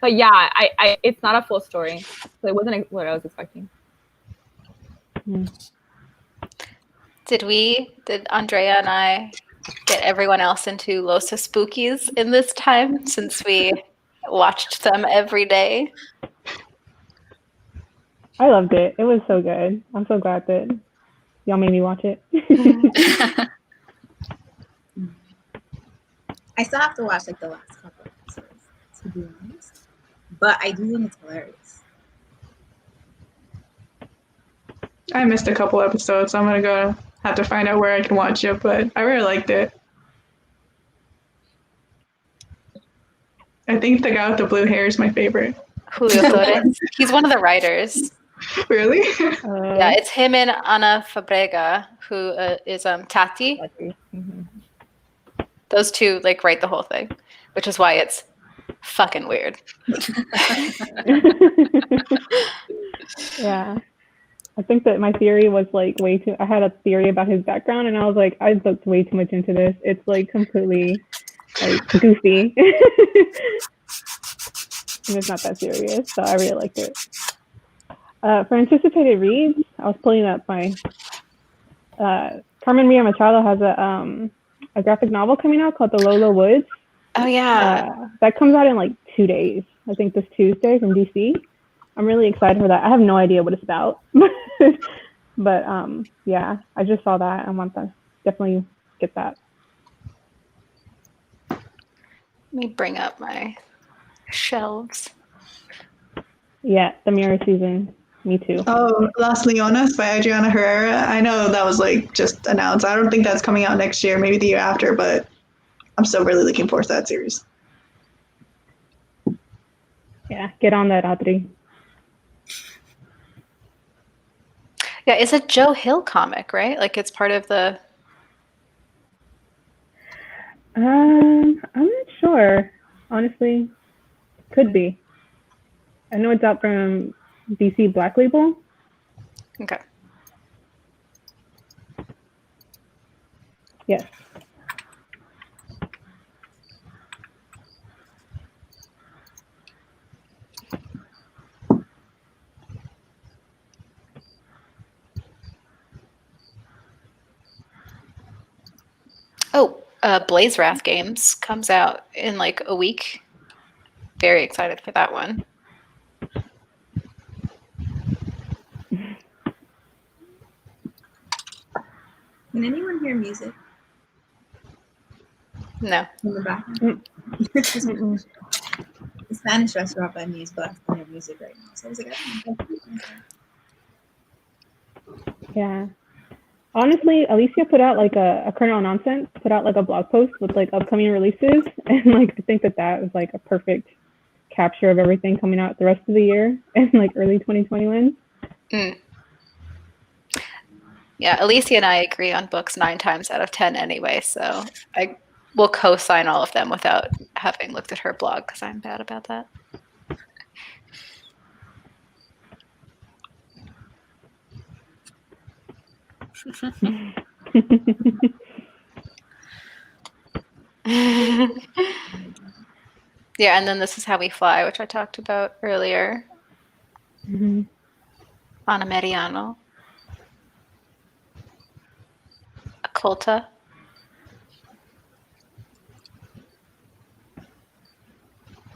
But yeah, I it's not a full story, so it wasn't what I was expecting. Did Andrea and I get everyone else into Los Spookies in this time since we watched them every day? I loved it. It was so good. I'm so glad that y'all made me watch it. I still have to watch like the last couple episodes, to be honest. But I do think it's hilarious. I missed a couple episodes, so I'm gonna have to find out where I can watch it, but I really liked it. I think the guy with the blue hair is my favorite. Julio Torres. He's one of the writers. Really? Yeah, it's him and Ana Fabrega, who is Tati. Mm-hmm. Those two like write the whole thing, which is why it's fucking weird. Yeah. I think that my theory was like I had a theory about his background, and I was like, I looked way too much into this. It's like completely like goofy. And it's not that serious, so I really liked it. For anticipated reads, I was pulling up my Carmen Maria Machado has a graphic novel coming out called The Lola Woods. Oh yeah. That comes out in like 2 days. I think this Tuesday from DC. I'm really excited for that. I have no idea what it's about. But yeah, I just saw that. I want to definitely get that. Let me bring up my shelves. Yeah, the Mirror season. Me too. Oh, Las Leonas by Adriana Herrera. I know that was like just announced. I don't think that's coming out next year, maybe the year after, but I'm still really looking forward to that series. Yeah, get on that, Audrey. Yeah, it's a Joe Hill comic, right? Like it's part of the... I'm not sure. Honestly, could be. I know it's out from DC Black Label. Okay. Yes. Oh, Blaze Wrath Games comes out in like a week. Very excited for that one. Can anyone hear music No. in the background? The Spanish restaurant by me is blasting their music right now. So I was like, I don't know. Yeah. Honestly, Alicia put out like a Kernel Nonsense, put out like a blog post with like upcoming releases. And like, I think that was like a perfect capture of everything coming out the rest of the year and like early 2021. Mm. Yeah, Alicia and I agree on books 9 times out of 10 anyway, so I will co-sign all of them without having looked at her blog because I'm bad about that. Yeah, and then This Is How We Fly, which I talked about earlier. Mhm. Anna Mariano. Occulta.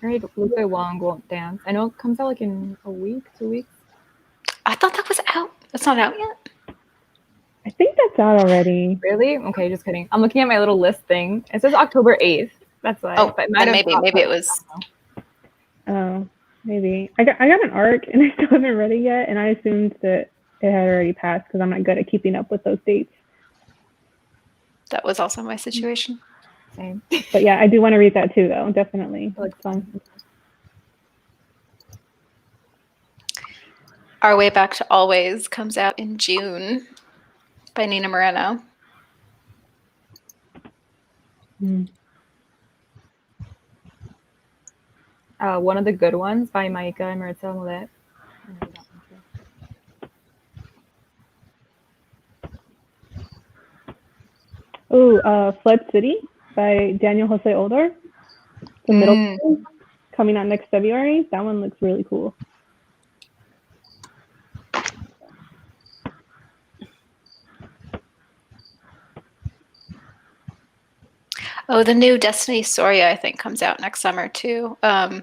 I read Lupe Wong Won't Dance. I know it comes out like in a week, 2 weeks. I thought that was out. It's not out yet? I think that's out already. Really? Okay, just kidding. I'm looking at my little list thing. It says October 8th. That's why. Oh, but then maybe it was. Oh, maybe. I got an arc and I still haven't read it yet, and I assumed that it had already passed because I'm not good at keeping up with those dates. That was also my situation. Same. But yeah, I do want to read that too, though. Definitely. It looks fun. Our Way Back to Always comes out in June by Nina Moreno. Mm. One of the Good Ones by Maika and Maritza Mulet. Ooh, Flood City by Daniel Jose Older. The middle school, coming out next February. That one looks really cool. Oh, the new Destiny Soria, I think, comes out next summer too. Fire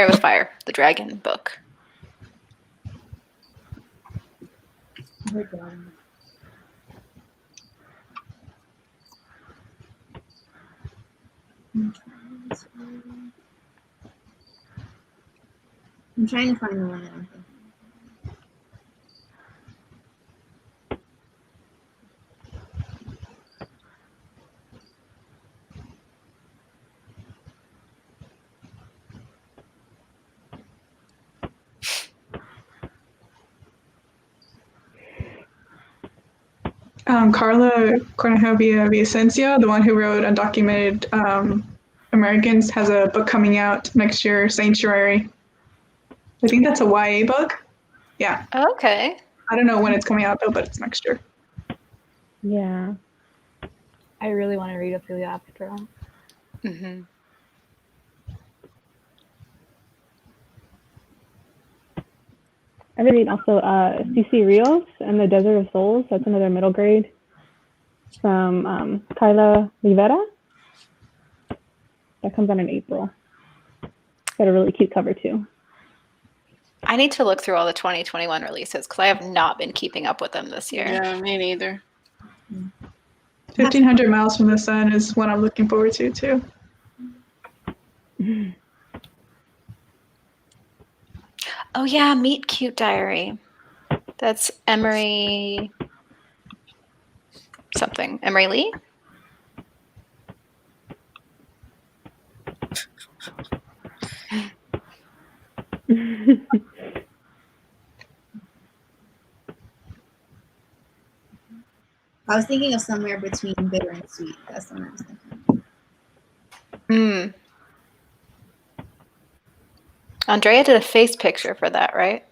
with Fire, the dragon book. I'm trying to find the one that I'm thinking. Carla Cornejovia Villasencia, the one who wrote Undocumented Americans, has a book coming out next year, Sanctuary. I think that's a YA book. Yeah. Okay. I don't know when it's coming out though, but it's next year. Yeah. I really want to read Ophelia Apatow. Mm-hmm. I've been reading also CC Rios and the Desert of Souls. That's another middle grade from Kyla Rivera. That comes out in April. Got a really cute cover too. I need to look through all the 2021 releases because I have not been keeping up with them this year. Yeah, me neither. 1500 Miles from the Sun is one I'm looking forward to too. Oh yeah, Meet Cute Diary. That's Emery something. Emery Lee? I was thinking of Somewhere Between Bitter and Sweet. That's the one I was thinking. Andrea did a face picture for that, right?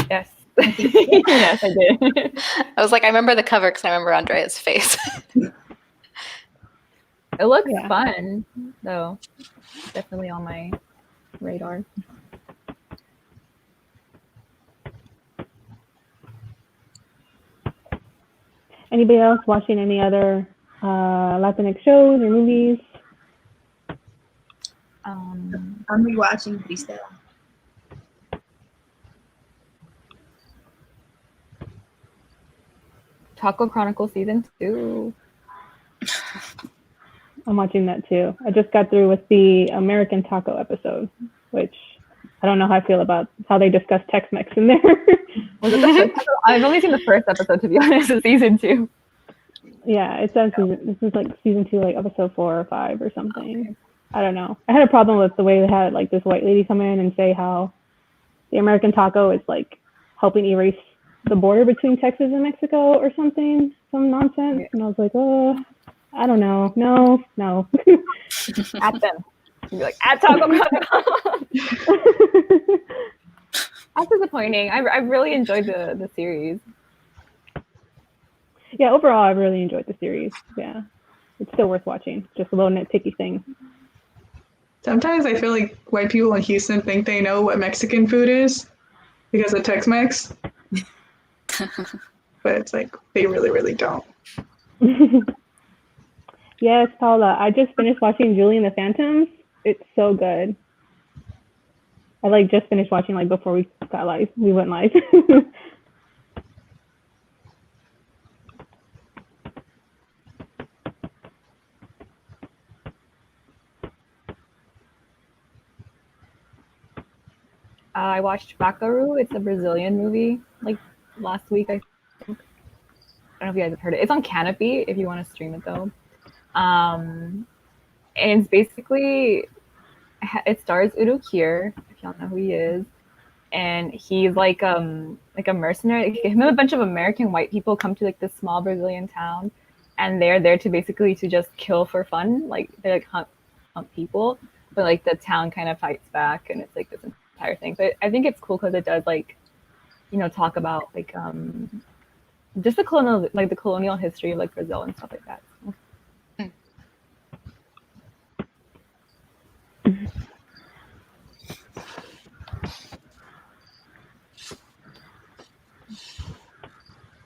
Yes. Yes, I did. I was like, I remember the cover because I remember Andrea's face. It looks fun, though. Definitely on my radar. Anybody else watching any other Latinx shows or movies? I'm rewatching Cristel. Taco Chronicles Season 2. I'm watching that too. I just got through with the American Taco episode, which I don't know how I feel about how they discuss Tex-Mex in there. Was it the first episode? I've only seen the first episode, to be honest, of Season 2. Yeah, it says this is like Season 2, like episode 4 or 5 or something. Okay. I don't know. I had a problem with the way they had like this white lady come in and say how the American Taco is like helping erase the border between Texas and Mexico or something, some nonsense. And I was like, oh, I don't know. No. At them. You'd be like, at Taco. That's disappointing. I really enjoyed the series. Yeah, overall, I really enjoyed the series. Yeah, it's still worth watching. Just a little nitpicky thing. Sometimes I feel like white people in Houston think they know what Mexican food is because of Tex-Mex, but it's like they really, really don't. Yes, Paula, I just finished watching Julie and the Phantoms. It's so good. I like just finished watching like before we got live. We went live. I watched Bakaru. It's a Brazilian movie, like last week, I think. I don't know if you guys have heard it. It's on Canopy if you want to stream it though. And it's basically, it stars Udo Kier, if y'all know who he is. And he's like a mercenary. Him and a bunch of American white people come to like this small Brazilian town, and they're there to basically to just kill for fun. Like they like hunt people, but like the town kind of fights back, and it's like this entire thing. But I think it's cool because it does like, talk about like just the colonial history of like Brazil and stuff like that.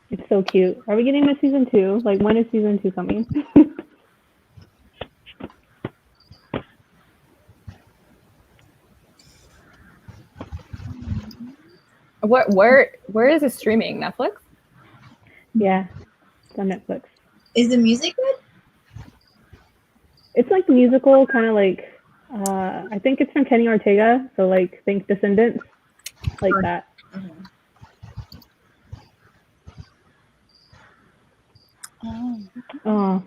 It's so cute. Are we getting to season 2? Like, when is season 2 coming? Where is it streaming? Netflix? Yeah, it's on Netflix. Is the music good? It's like musical, kind of like, I think it's from Kenny Ortega, so like, think Descendants, like that. Okay. Oh.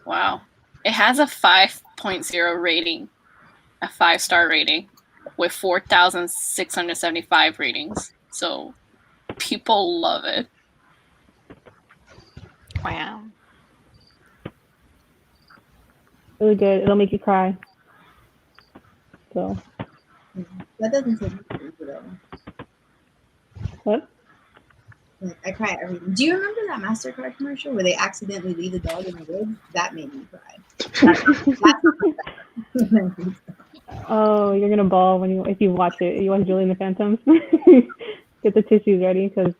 Wow. It has a 5.0 rating, a 5-star rating, with 4,675 ratings. So people love it. Wow. Really good. It'll make you cry. So. That doesn't take me though. What? Like, I cry every. Do you remember that MasterCard commercial where they accidentally leave the dog in the woods? That made me cry. Oh, you're gonna bawl if you watch it. You watch Julie and the Phantoms. Get the tissues ready because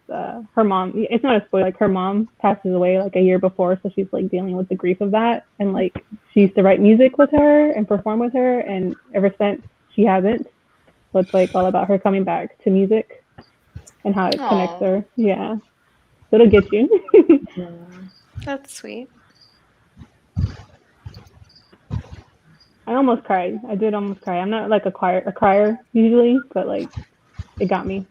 her mom. It's not a spoiler. Like her mom passes away like a year before, so she's like dealing with the grief of that. And like she used to write music with her and perform with her, and ever since she hasn't. So it's like all about her coming back to music and how it connects her. Yeah, so it'll get you. Yeah. That's sweet. I almost cried. I did almost cry. I'm not like a crier usually, but like it got me.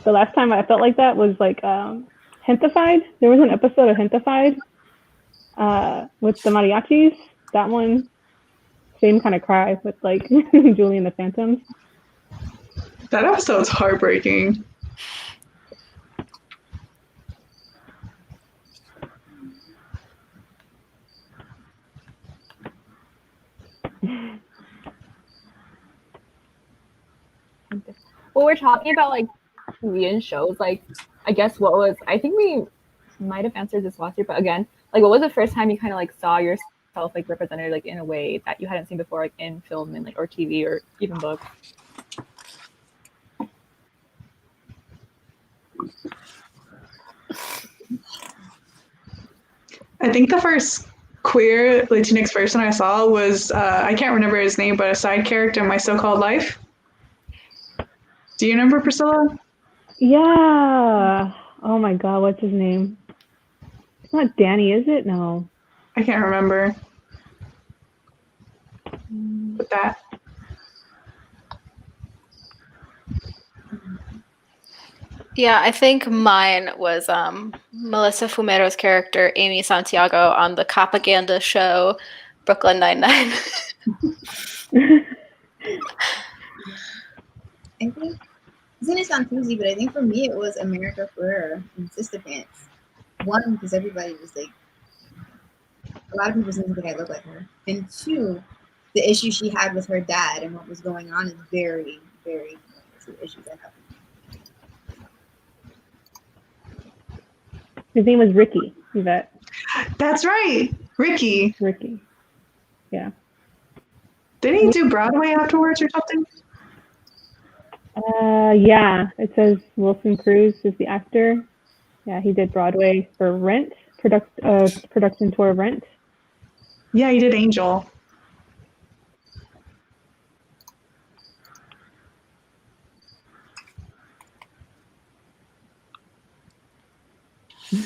The last time I felt like that was like Hentified. There was an episode of Hentified with the mariachis. That one, same kind of cry with like Julie and the Phantoms. That episode's heartbreaking. Well, we're talking about like Korean shows. Like, I guess I think we might have answered this last year, but again, like, what was the first time you kind of like saw yourself like represented like in a way that you hadn't seen before, like in film and like or TV or even books? I think the first queer Latinx person I saw was, I can't remember his name, but a side character in My So-Called Life. Do you remember, Priscilla? Yeah. Oh my God, what's his name? It's not Dani, is it? No. I can't remember. But that. Yeah, I think mine was Melissa Fumero's character, Amy Santiago, on the propaganda show Brooklyn Nine-Nine. I think it's gonna sound cheesy, but I think for me it was America Ferrera and Sister Pants. One, because everybody was like, a lot of people seem to think I look like her, and two, the issue she had with her dad and what was going on is very, very similar to the issues I have. His name was Ricky, Yvette. That's right, Ricky. Ricky. Yeah. Didn't he do Broadway afterwards or something? Yeah. It says Wilson Cruz is the actor. Yeah, he did Broadway for Rent, production tour of Rent. Yeah, he did Angel. Do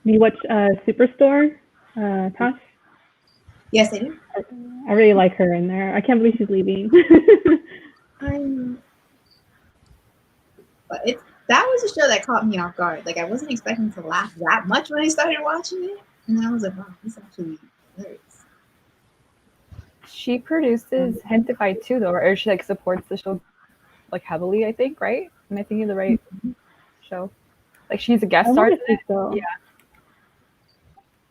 you watch Superstore, Tosh? Yes, I do. I really like her in there. I can't believe she's leaving. But that was a show that caught me off guard. Like I wasn't expecting to laugh that much when I started watching it, and I was like, "Wow, this is actually hilarious." She produces Hentify too, though, or she like supports the show like heavily. I think, right? Am I thinking of the right show? Like she's a guest star. So. Yeah.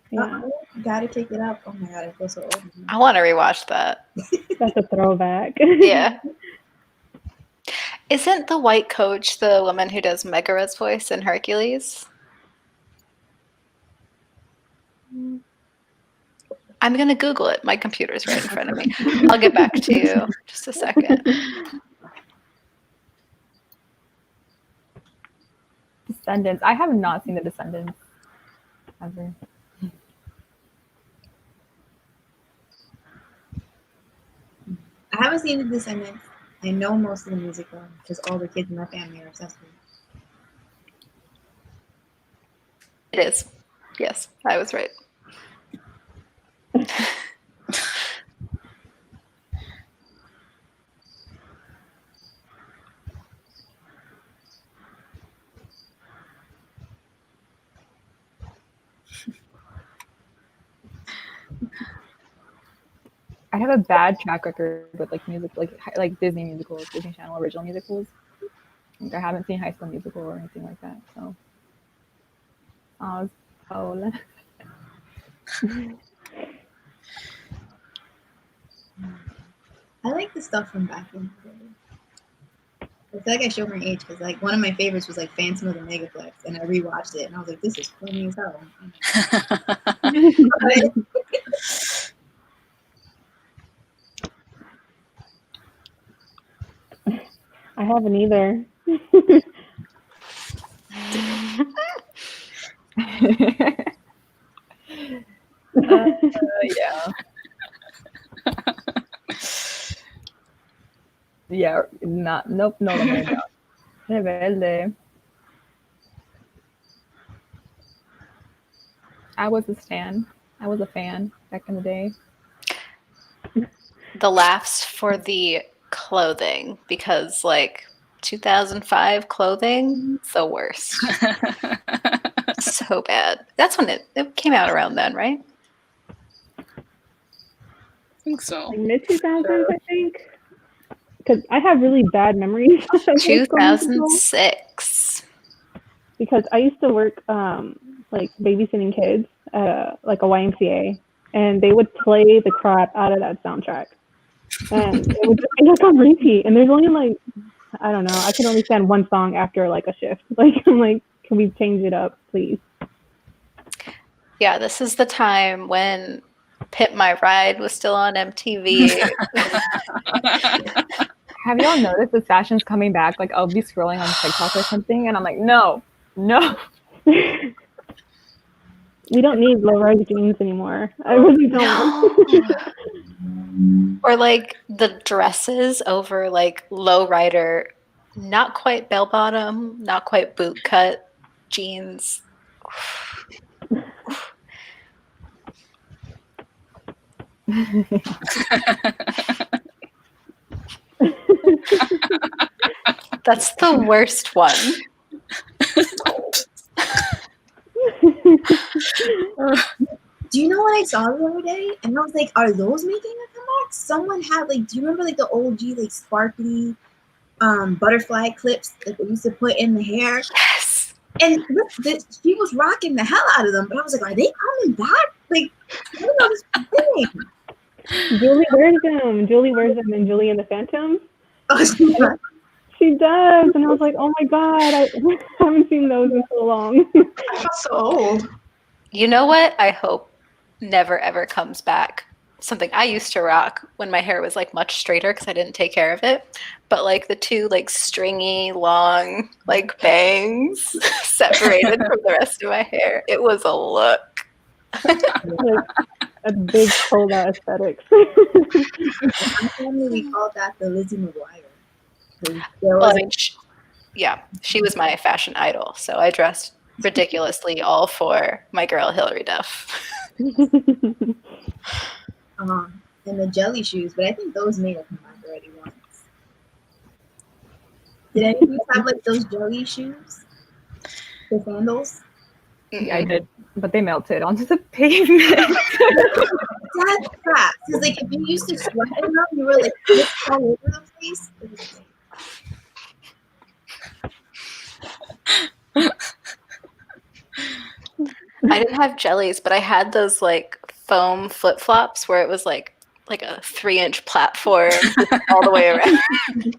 Yeah. Gotta take it up. Oh my god, I feel so old. I want to rewatch that. That's a throwback. Yeah. Isn't the white coach the woman who does Megara's voice in Hercules? I'm going to Google it. My computer's right in front of me. I'll get back to you. Just a second. Descendants. I have not seen The Descendants ever. I haven't seen The Descendants. I know most of the musical because all the kids in my family are obsessed with it. It is. Yes, I was right. I have a bad track record with like music, like Disney musicals, Disney Channel original musicals. Like, I haven't seen High School Musical or anything like that. So, Paola. I like the stuff from back in the day. I feel like I show my age because like one of my favorites was like Phantom of the Megaplex, and I rewatched it and I was like, this is funny as hell. I haven't either. Yeah. Yeah, nope, no, Rebelde. I was a stan. I was a fan back in the day. The laughs for the clothing, because like 2005 clothing, the worst. So bad. That's when it came out around then, right? I think so. Like mid 2000s, I think. Because I have really bad memories. 2006. Because I used to work like babysitting kids at like a YMCA, and they would play the crap out of that soundtrack, and it would just be like on repeat. And there's only like, I don't know, I can only stand one song after like a shift. Like I'm like, can we change it up, please? Yeah, this is the time when Pimp My Ride was still on MTV. Have y'all noticed this fashion's coming back? Like I'll be scrolling on TikTok or something, and I'm like, no. We don't need low-rise jeans anymore. I really don't. Or like the dresses over like lowrider, not quite bell bottom, not quite boot cut jeans. That's the worst one. Do you know what I saw the other day? And I was like, are those making a comeback? Someone had like, do you remember like the OG like sparkly butterfly clips that they used to put in the hair? Yes. And she was rocking the hell out of them. But I was like, are they coming back? Like, I don't know this thing. Julie wears them. Julie wears them in Julie and the Phantom. Oh, She does. And I was like, oh my God, I haven't seen those in so long. I felt so old. You know what? I hope never ever comes back. Something I used to rock when my hair was like much straighter because I didn't take care of it. But like the two like stringy, long like bangs separated from the rest of my hair. It was a look. Like a big pulled out aesthetic. my family, we called that the Lizzie McGuire. Well, I mean, she was my fashion idol. So I dressed ridiculously all for my girl Hilary Duff. And the jelly shoes, but I think those made a comeback already once. Did any of you have like those jelly shoes? The sandals? Yeah, I did, but they melted onto the pavement. That's crap. Because like if you used to sweat in them, you were like all over the place. It was I didn't have jellies, but I had those like foam flip flops where it was like a 3-inch platform all the way around.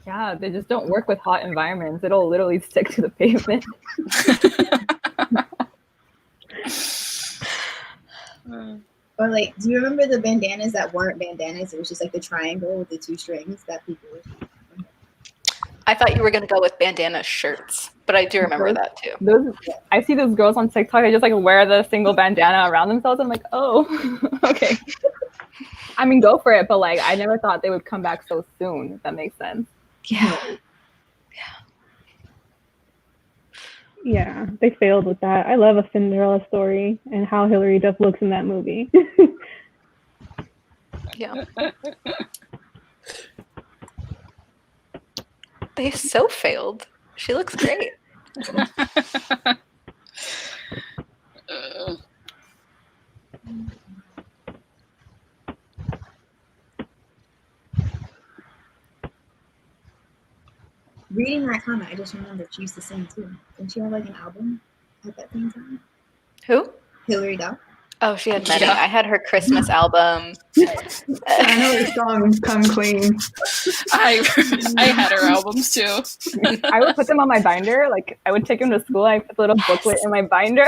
Yeah, they just don't work with hot environments. It'll literally stick to the pavement. Or like, do you remember the bandanas that weren't bandanas? It was just like the triangle with the 2 strings that people were. I thought you were going to go with bandana shirts, but I do remember that too. I see those girls on TikTok. They just like wear the single bandana around themselves. I'm like, oh, okay. I mean, go for it, but like, I never thought they would come back so soon. If that makes sense. Yeah. Yeah, they failed with that. I love a Cinderella story and how Hilary Duff looks in that movie. Yeah. They so failed. She looks great. Reading that comment, I just remembered she used to sing too. Didn't she have like an album at that same time? Who? Hilary Duff. Oh, she had many. Yeah. I had her Christmas album. I know the song "Come Clean." I had her albums too. I would put them on my binder. Like I would take them to school. I put a little booklet in my binder.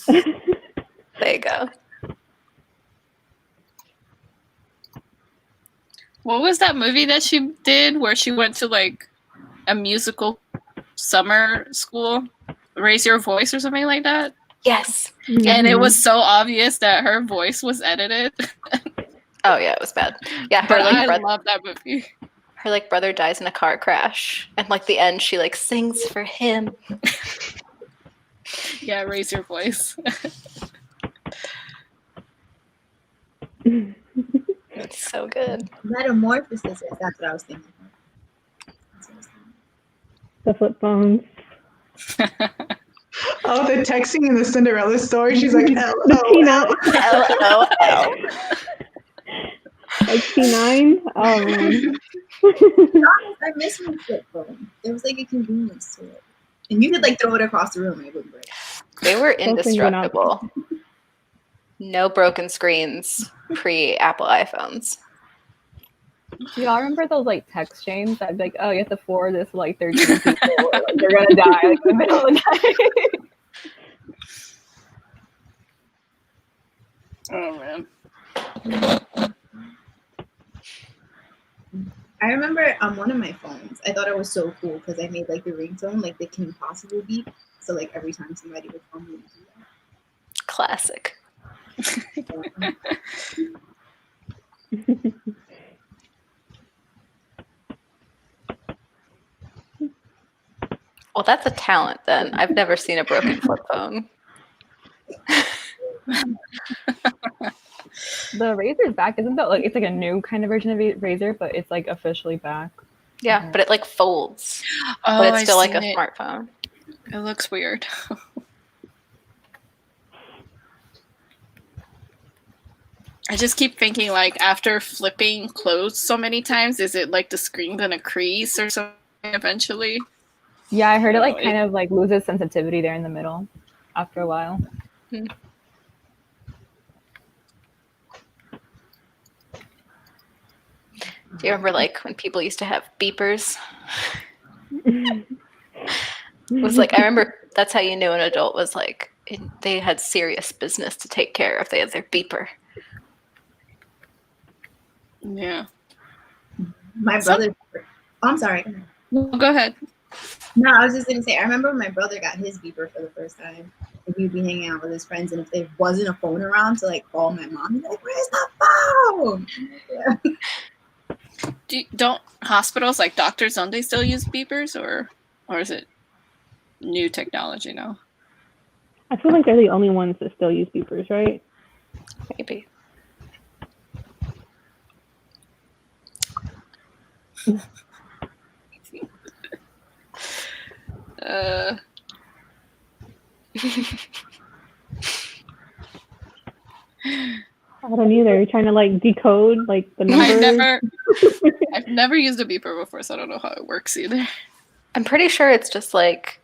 There you go. What was that movie that she did where she went to like a musical summer school? Raise Your Voice or something like that? Yes. And it was so obvious that her voice was edited. Oh yeah, it was bad. Yeah, but I love that movie. Her like brother dies in a car crash, and like the end, she like sings for him. Yeah, Raise Your Voice. It's so good. Metamorphosis. That's what I was thinking. The flip phones. Oh, the texting in the Cinderella story. She's like, LOL. Like P9. Oh man. I miss my flip phone. There was like a convenience to it, and you could like throw it across the room and it wouldn't break. They were indestructible. No broken screens pre-Apple iPhones. Do y'all remember those like text chains that like, oh, you have to forward this to like 13 people, or, like, they're gonna die like in the middle of the night. Oh man. I remember on one of my phones, I thought it was so cool because I made like the ringtone like the Kim Possible beep. So like every time somebody would call me, do that. Classic. Well, that's a talent then. I've never seen a broken flip phone. The Razor's back, isn't that like it's like a new kind of version of Razor, but it's like officially back. Yeah, but it like folds. Oh, But it's still I've like a seen it. smartphone. It looks weird. I just keep thinking, like, after flipping clothes so many times, is it like the screen gonna crease or something eventually? Yeah, I heard it like No, kind of like loses sensitivity there in the middle after a while. Hmm. Do you remember like when people used to have beepers? It was like, I remember that's how you knew an adult was like, they had serious business to take care of. They had their beeper. Yeah. My brother. Oh, I'm sorry. Well, go ahead. No, I was just gonna say. I remember when my brother got his beeper for the first time. And he'd be hanging out with his friends, and if there wasn't a phone around to like call my mom, he'd be like, "Where's the phone?" Yeah. Don't hospitals, like doctors, don't they still use beepers, or is it new technology now? I feel like they're the only ones that still use beepers, right? Maybe. I don't either. Trying to like decode like the numbers. I've never used a beeper before, so I don't know how it works either. I'm pretty sure it's just like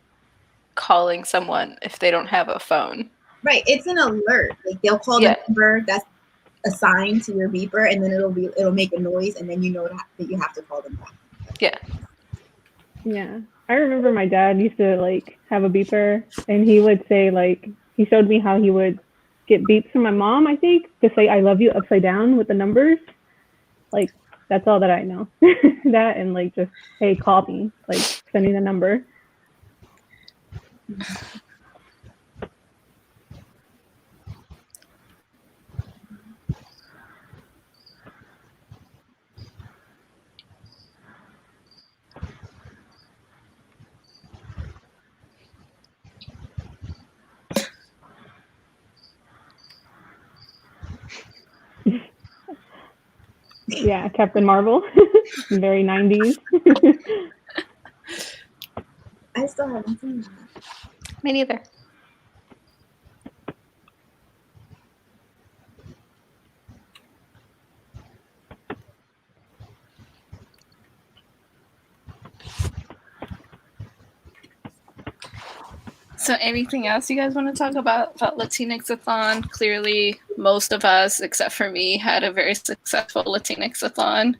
calling someone if they don't have a phone. Right, it's an alert. Like they'll call the number that's assigned to your beeper, and then it'll make a noise, and then you know that you have to call them back. Yeah. Yeah. I remember my dad used to like have a beeper, and he would say like, he showed me how he would get beeps from my mom, I think, to say I love you upside down with the numbers. Like, that's all that I know. That and like just, hey, call me, like sending the number. Yeah, Captain Marvel. Very 90s. I still haven't seen that. Me neither. So anything else you guys want to talk about Latinx-A-thon? Clearly, most of us, except for me, had a very successful Latinx-A-thon.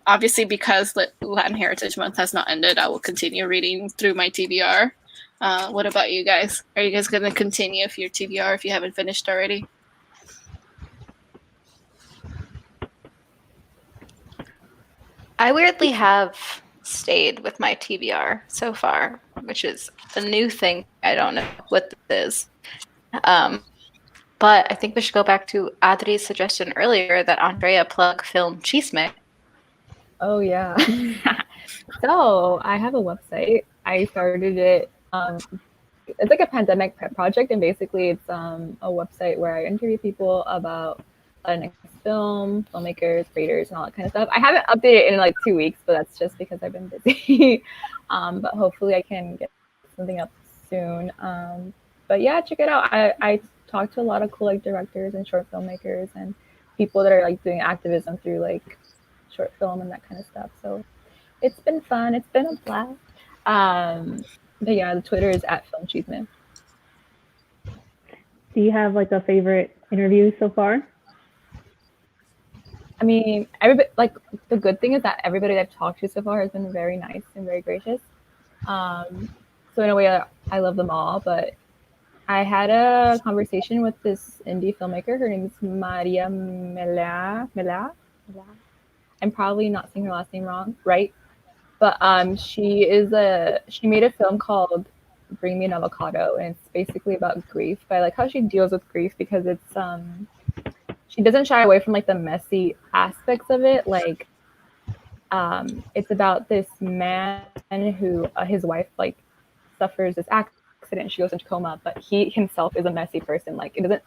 Obviously, because Latin Heritage Month has not ended, I will continue reading through my TBR. What about you guys? Are you guys going to continue if your TBR if you haven't finished already? I weirdly have stayed with my TBR so far, which is a new thing. I don't know what this is. But I think we should go back to Adri's suggestion earlier that Andrea plug film Chisme. Oh, yeah. So I have a website. I started it. It's like a pandemic pet project, and basically it's a website where I interview people about Latinx film, filmmakers, creators, and all that kind of stuff. I haven't updated it in like 2 weeks, but that's just because I've been busy. But hopefully I can get something up soon. But yeah, check it out. I talk to a lot of cool like directors and short filmmakers and people that are like doing activism through like short film and that kind of stuff. So it's been fun. It's been a blast. But yeah, the Twitter is @FilmChisme. Do you have like a favorite interview so far? I mean, everybody, like the good thing is that everybody that I've talked to so far has been very nice and very gracious. So in a way, I love them all. But I had a conversation with this indie filmmaker. Her name is Maria Mela. I'm probably not saying her last name right. But she made a film called Bring Me an Avocado, and it's basically about grief. But I like how she deals with grief because it's she doesn't shy away from like the messy aspects of it. Like it's about this man who his wife like suffers this accident, she goes into coma, but he himself is a messy person. Like it doesn't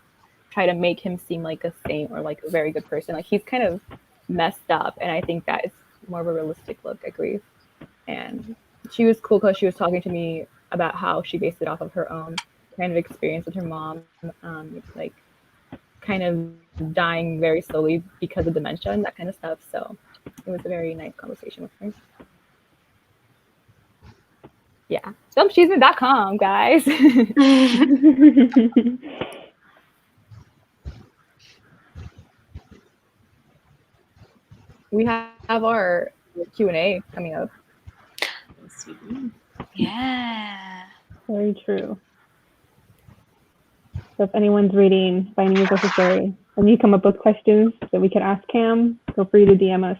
try to make him seem like a saint or like a very good person. Like he's kind of messed up, and I think that is more of a realistic look at grief. And she was cool because she was talking to me about how she based it off of her own kind of experience with her mom, like kind of dying very slowly because of dementia and that kind of stuff. So it was a very nice conversation with her. Yeah, dumpcheeseman.com, guys. We have our Q&A coming up. Yeah. Very true. So if anyone's reading Binding is Necessary and you come up with questions that we could ask Cam, feel free to DM us.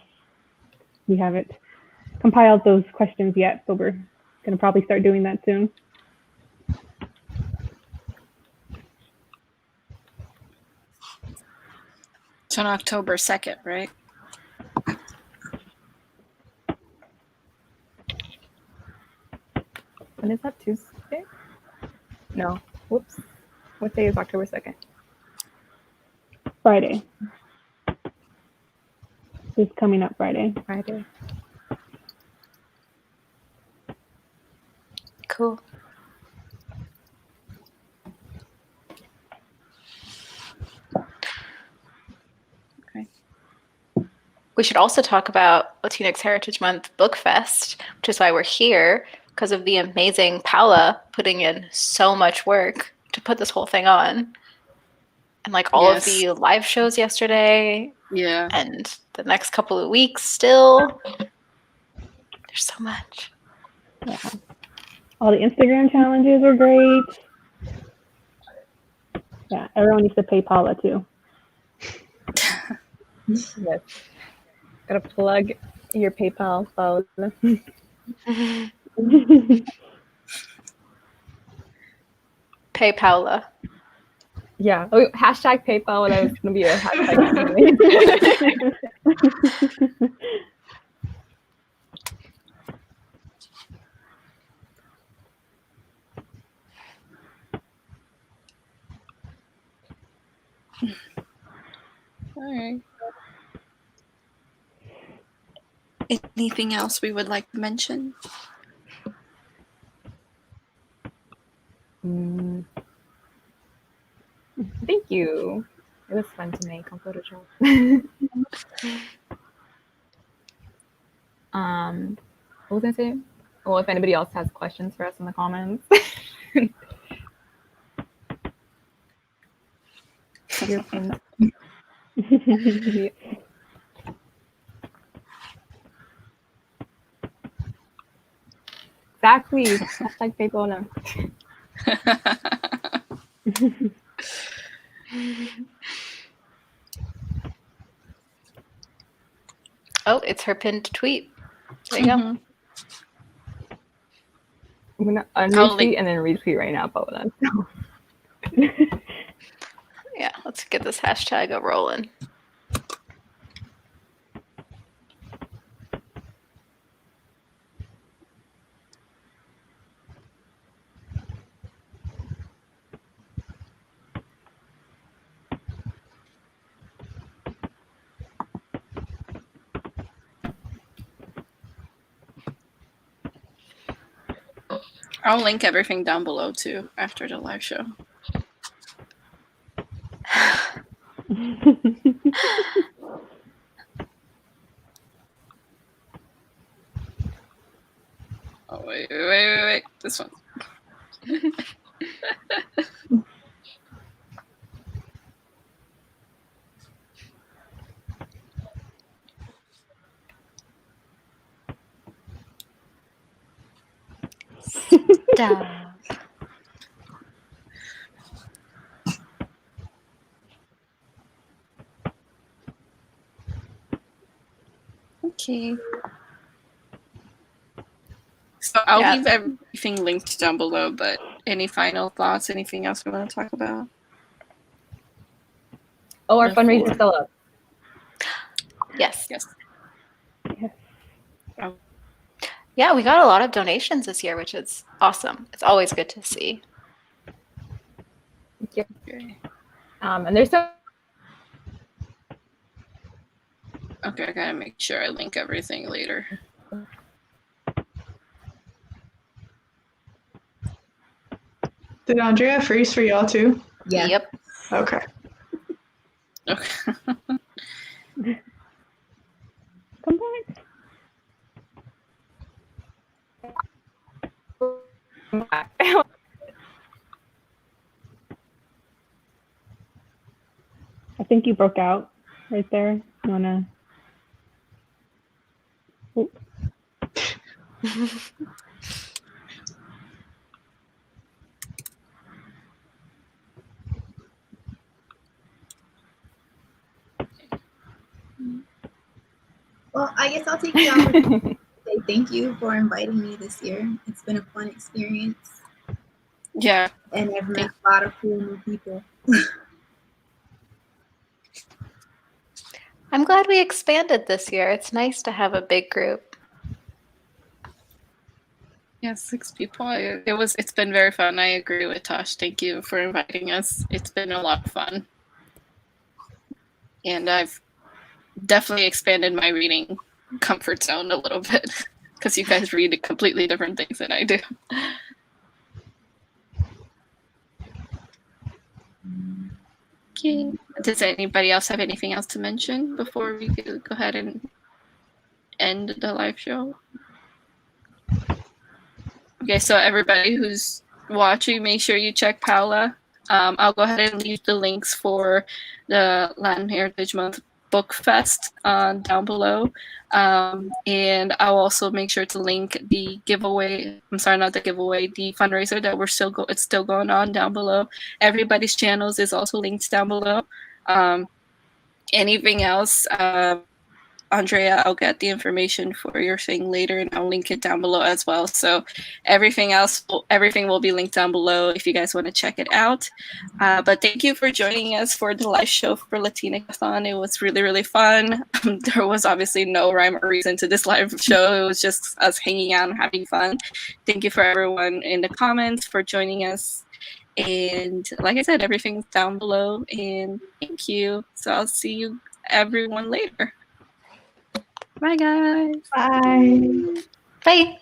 We haven't compiled those questions yet, but we're going to probably start doing that soon. It's on October 2nd, right? When is that, Tuesday? No, whoops. What day is October 2nd? Friday. This coming up Friday. Friday. Cool. Okay. We should also talk about Latinx Heritage Month Book Fest, which is why we're here, because of the amazing Paula putting in so much work to put this whole thing on. And like all of the live shows yesterday. Yeah. And the next couple of weeks still. There's so much. Yeah. All the Instagram challenges were great. Yeah, everyone needs to pay Paula too. Yes. Gotta plug your PayPal, Paula. Pay Paula. Yeah. Oh, hashtag PayPal. That was gonna be a hashtag. All right. Anything else we would like to mention? Thank you. It was fun to make on Photoshop. What was I saying? Well, if anybody else has questions for us in the comments. Exactly. Hashtag PayPal now. Oh, it's her pinned tweet. There you go. I'm gonna unretweet and then retweet right now, Paula. Yeah, let's get this hashtag a rolling. I'll link everything down below too after the live show. Oh, wait. This one. Stop. Okay. So I'll leave everything linked down below, but any final thoughts? Anything else we want to talk about? Oh, our fundraiser is still up. Yes. Yes. Yeah, we got a lot of donations this year, which is awesome. It's always good to see. Yep. Okay. And there's so Okay, I gotta make sure I link everything later. Did Andrea freeze for y'all too? Yeah. Yep. Okay. Okay. Come back. I think you broke out right there. You wanna? Oh. Well, I guess I'll take the opportunity to say thank you for inviting me this year. It's been a fun experience, Yeah. and I've met a lot of cool new people. I'm glad we expanded this year. It's nice to have a big group. Yeah, 6 people. It's been very fun. I agree with Tosh. Thank you for inviting us. It's been a lot of fun. And I've definitely expanded my reading comfort zone a little bit because you guys read completely different things than I do. Okay. Does anybody else have anything else to mention before we go ahead and end the live show? Okay, so everybody who's watching, make sure you check Paula. I'll go ahead and leave the links for the Latin Heritage Month Book Fest down below. And I'll also make sure to link the giveaway. I'm sorry, not the giveaway, the fundraiser that it's still going on down below. Everybody's channels is also linked down below. Anything else? Andrea, I'll get the information for your thing later and I'll link it down below as well. So everything will be linked down below if you guys want to check it out. But thank you for joining us for the live show for Latinx-A-THON. It was really, really fun. There was obviously no rhyme or reason to this live show. It was just us hanging out and having fun. Thank you for everyone in the comments for joining us. And like I said, everything's down below. And thank you. So I'll see you everyone later. Bye, guys. Bye. Bye.